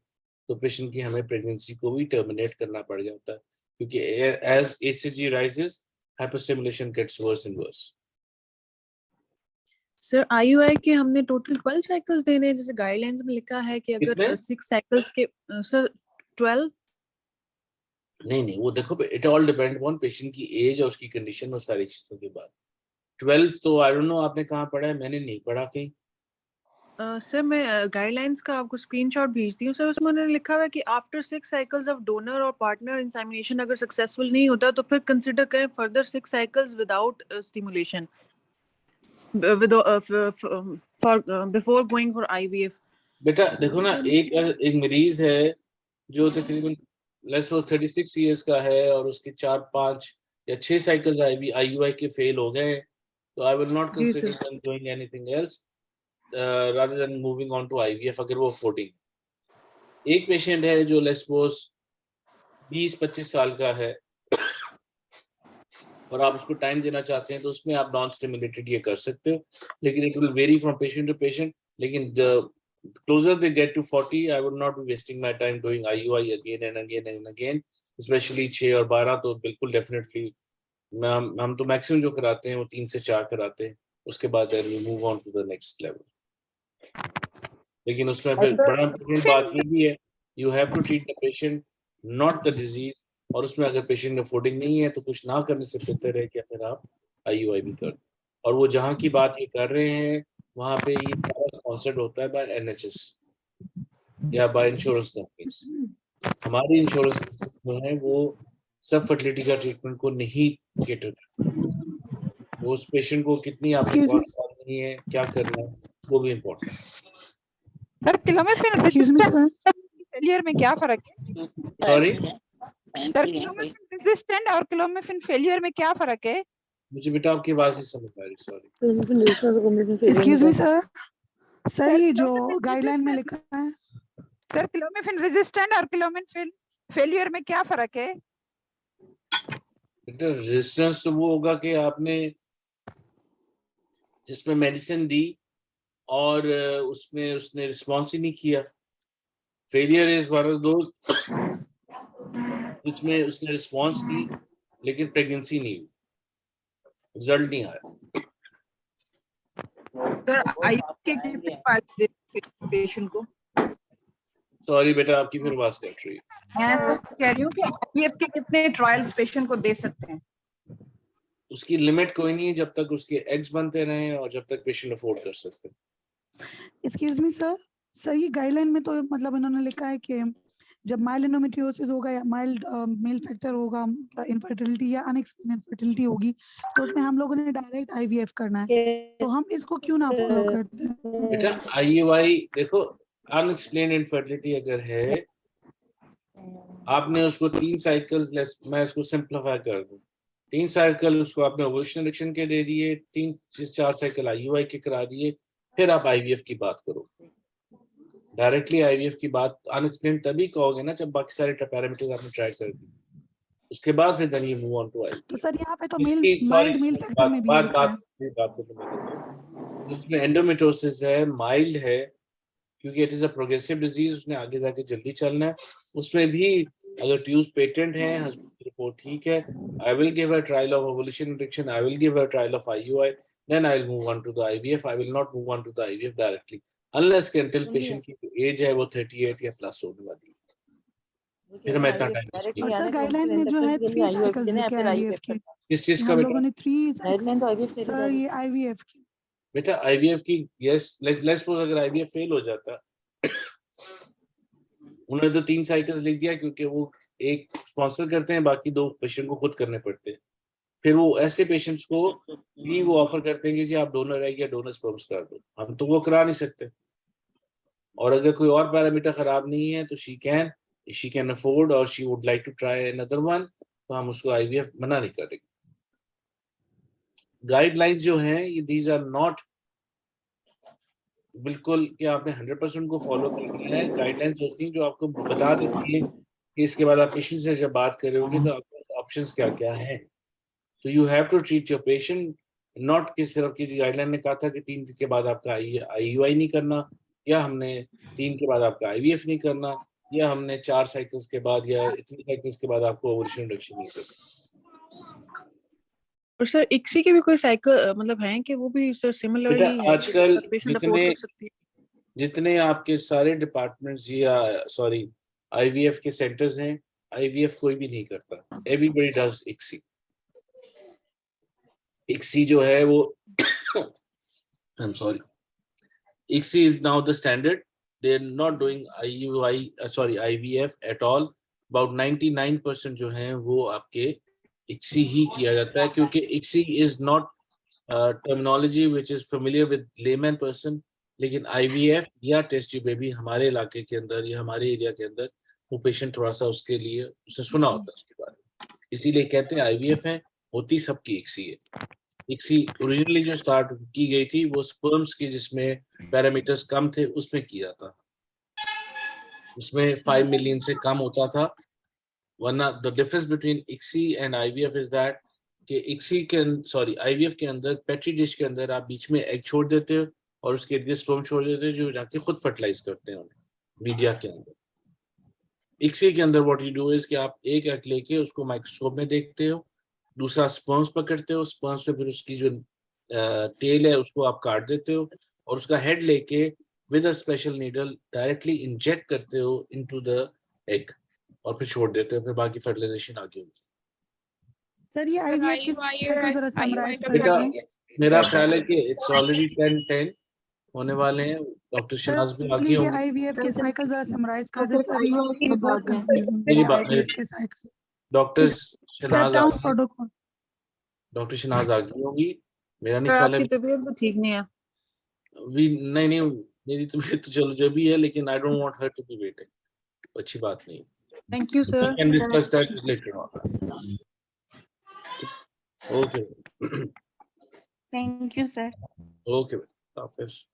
तो पेशेंट की हमें प्रेगनेंसी को भी टर्मिनेट करना पड़ जाता है, क्योंकि as HCG rises hyperstimulation gets worse and worse. Sir IUI के हमने टोटल 12 साइकिल्स देने हैं, जैसे गाइडलाइंस में लिखा है कि अगर 6 साइकिल्स के सर 12 नहीं वो देखो it all depend on patient की एज और उसकी कंडीशन और सारी चीजों के बाद। 12 तो आई डोंट नो आपने कहाँ पढ़ा है, मैंने नहीं पढ़ा कहीं। सर मैं गाइडलाइंस का आपको स्क्रीनशॉट भेजती हूँ सर। उसमें उन्होंने लिखा हुआ है कि आफ्टर 6 साइकिल्स ऑफ डोनर और पार्टनर इंसेमिनेशन अगर सक्सेसफुल नहीं होता तो फिर कंसीडर करें further 6 cycles without stimulation for before going for IVF. बेटा देखो ना, एक मरीज है जो तकरीबन लेट्स सपोज 36 इयर्स का है और उसके 4, 5 या 6 साइकिल्स आईयूआई के फेल हो गए, तो आई will not consider doing anything else rather than moving on to IVF अगर वो अफोर्डिंग। एक पेशेंट है जो लेट्स सपोज 20-25 साल का है और आप उसको टाइम देना चाहते हैं तो उसमें आप नॉन स्टिमुलेटेड ये कर सकते हो, लेकिन it will vary from patient to patient. लेकिन closer they get to 40 I would not be wasting my time doing IUI again and again and again, especially 6 और 12 तो बिल्कुल डेफिनेटली हम तो मैक्सिमम जो कराते हैं वो 3 से 4 कराते हैं, उसके बाद then we move on to the next level। लेकिन उसमें फिर बड़ा इम्पोर्टेंट बात ये भी है, you have to treat the patient not the disease. और उसमें अगर पेशेंट अफोर्डिंग नहीं है तो कुछ ना करने से बेहतर है कि फिर आप IUI भी कर। और वो जहाँ की बात ये कर रहे हैं वहाँ पे ये स्पॉन्सर्ड होता है बाय NHS या बाय इंश्योरेंस कंपनीज। हमारी इंश्योरेंस जो है वो सब फर्टिलिटी का ट्रीटमेंट को नहीं केटर करती। वो उस पेशेंट को कितनी आपकी कॉस्ट करनी है, क्या करना है, वो भी इम्पोर्टेंट है। सर क्लोमिफेन फेलियर में क्या फर्क है? सॉरी सर क्लोमिफेन रेजिस्टेंट और क्लोमिफेन फेलियर में क्या फर्क है? मुझे बेटा आपकी आवाज नहीं समझ आ रही, sorry. Excuse me sir, sir ये जो गाइडलाइन में लिखा है सर क्लोमिफेन रेजिस्टेंट और क्लोमिफेन फेलियर में क्या फर्क है? बेटा रेजिस्टेंस तो वो होगा कि आपने जिसमें मेडिसिन दी और उसमें उसने रिस्पॉन्स ही नहीं किया। Failure is one of those जिसमें उसने रिस्पॉन्स की लेकिन प्रेगनेंसी नहीं हुई, रिजल्ट नहीं आया। सर आईवीएफ के कितने पार्ट्स देते हैं पेशेंट को? सॉरी बेटा आपकी फिर आवाज कट रही है। मैं सर कह रही हूँ कि आईवीएफ के कितने ट्रायल्स पेशेंट को दे सकते हैं? उसकी लिमिट कोई नहीं है जब तक उसके एग्स बनते रहें और जब तक पेशेंट अफोर्ड कर सकते हैं। एक्सक्यूज मी सर, सर ये गाइडलाइन में तो मतलब इन्होंने लिखा है कि जब माइल्ड एंडोमेट्रियोसिस होगा या माइल्ड मेल फैक्टर होगा, इनफर्टिलिटी या अनएक्सप्लेन्ड इनफर्टिलिटी होगी, तो उसमें हम लोगों ने डायरेक्ट आईवीएफ करना है, तो हम इसको क्यों ना फॉलो करते हैं? बेटा आईयूआई देखो, अनएक्सप्लेन्ड इनफर्टिलिटी अगर है, आपने उसको 3 साइकिल्स, मैं इसको सिंप्लीफाई कर दूं, 3 साइकिल उसको आपने ओवुलेशन इरेक्शन के दे दिए, 3-4 साइकिल आईयूआई के करा दिए, फिर आप आईवीएफ की बात करो। डायरेक्टली आईवीएफ की बात अनएक्सप्लेन्ड तभी कहोगे ना जब बाकी सारे पैरामीटर्स आपने ट्राई कर दिए, उसके बाद फिर then you move on to IVF. तो सर यहाँ पे तो माइल्ड मेल फैक्टर में भी लिखा है जिसमें एंडोमेट्रियोसिस है, माइल्ड है, क्योंकि it is a progressive disease, उसने आगे जाके जल्दी चलना है। उसमें भी अगर ट्यूब पेटेंट है, हस्बैंड की रिपोर्ट ठीक है, I will give a trial of ovulation injection, I will give a trial of IUI, then I will move on to the IVF. I will not move on to the IVF directly unless कि until patient की age है वो 38 या plus होने वाली है, फिर मैं इतना टाइम नहीं। सर गाइडलाइन में जो है 3 साइकिल्स लिखे हैं आईवीएफ के, किस चीज का हम बेटा? लोगों ने 3 सर ये आईवीएफ की बेटा आईवीएफ की, यस, लेट्स सपोज अगर आईवीएफ फेल हो जाता, उन्होंने तो 3 साइकिल्स लिख दिया क्योंकि वो एक स्पॉन्सर करते हैं, बाकी 2 पेशेंट को खुद करने पड़ते हैं। फिर वो ऐसे पेशेंट्स को भी वो ऑफर करते हैं कि जी आप डोनर है या डोनर स्पर्म्स कर दो, हम तो वो करा नहीं सकते। और अगर कोई और पैरामीटर खराब नहीं है तो शी कैन अफोर्ड और she would like to try another one, तो हम उसको आईवीएफ मना नहीं करेंगे। गाइडलाइंस जो हैं ये दीज आर नॉट बिल्कुल कि आपने 100% को फॉलो करना है। गाइडलाइंस होती हैं जो आपको बता देती है कि इसके बाद आप पेशेंट से जब बात करोगे तो आपके ऑप्शंस क्या क्या हैं। तो you have to treat your patient, not कि सिर्फ किसी गाइडलाइन ने कहा था कि 3 के बाद आपका आईयूआई नहीं करना, या हमने 3 के बाद आपका आईवीएफ नहीं करना, या हमने 4 साइकिल्स के बाद या इतने साइकिल्स के बाद आपको ओवुलेशन इंजेक्शन नहीं करना। और सर इक्सी के भी कोई साइकिल मतलब हैं कि वो भी सर सिमिलरली है? आजकल पेशेंट अफोर्ड कर सकती है? जितने आपके सारे डिपार्टमेंट्स या सॉरी आईवीएफ के सेंटर्स हैं, आईवीएफ कोई भी नहीं करता, एवरीबॉडी डज इक्सी। इक्सी जो है वो I am sorry, ICSI is now the standard, they are not doing IVF at all. About 99% जो हैं वो आपके इक्सी ही किया जाता है, क्योंकि ICSI is not terminology which is familiar with layman person, लेकिन आईवीएफ या टेस्ट ट्यूब बेबी हमारे इलाके के अंदर या हमारे एरिया के अंदर वो पेशेंट थोड़ा सा उसके लिए उसने सुना होता है उसके बारे में, इसीलिए कहते हैं आईवीएफ है, होती सबकी इक्सी है। इक्सी ओरिजिनली जो स्टार्ट की गई थी वो स्पर्म्स की जिसमें पैरामीटर्स कम थे उसमें किया था, उसमें 5 मिलियन से कम होता था। वरना the difference between ICSI and IVF is that कि इक्सी के आईवीएफ के अंदर पेट्री डिश के अंदर आप बीच में एग छोड़ देते हो और उसके इर्द स्पर्म छोड़ देते हो जो जाके खुद फर्टिलाइज करते हैं मीडिया के अंदर। इक्सी के अंदर व्हाट यू डू इज कि आप एक एग लेके उसको माइक्रोस्कोप में देखते हो, दूसरा स्पर्म्स पकड़ते हो, स्पर्म्स पे फिर उसकी जो टेल है उसको आप काट देते हो और उसका हेड लेके with a special needle directly inject करते हो इनटू द एग और फिर छोड़ देते हो, फिर बाकी फर्टिलाइजेशन आगे होगी। सर ये आईवीएफ की साइकिल जरा समराइज बेटा करेंगे? मेरा ख्याल है कि इट्स ऑलरेडी 10 होने वाले हैं। डॉक्टर शहनाज भी आगे प्लीज ये होंगे। आईवीएफ के साइकिल जरा समराइज कर दे सर, ये बहुत कंफ्यूजिंग है आईवीएफ के साइकिल। डॉक्टर शहनाज आगे होंगी, मेरा नहीं ख्याल है। आपकी तबीयत तो ठीक नहीं है? नहीं मेरी तबीयत तो चलो जो भी है, लेकिन I don't want her to be waiting, अच्छी बात नहीं। Thank you sir. Can discuss that later on. Okay thank you sir. Okay, Hafiz.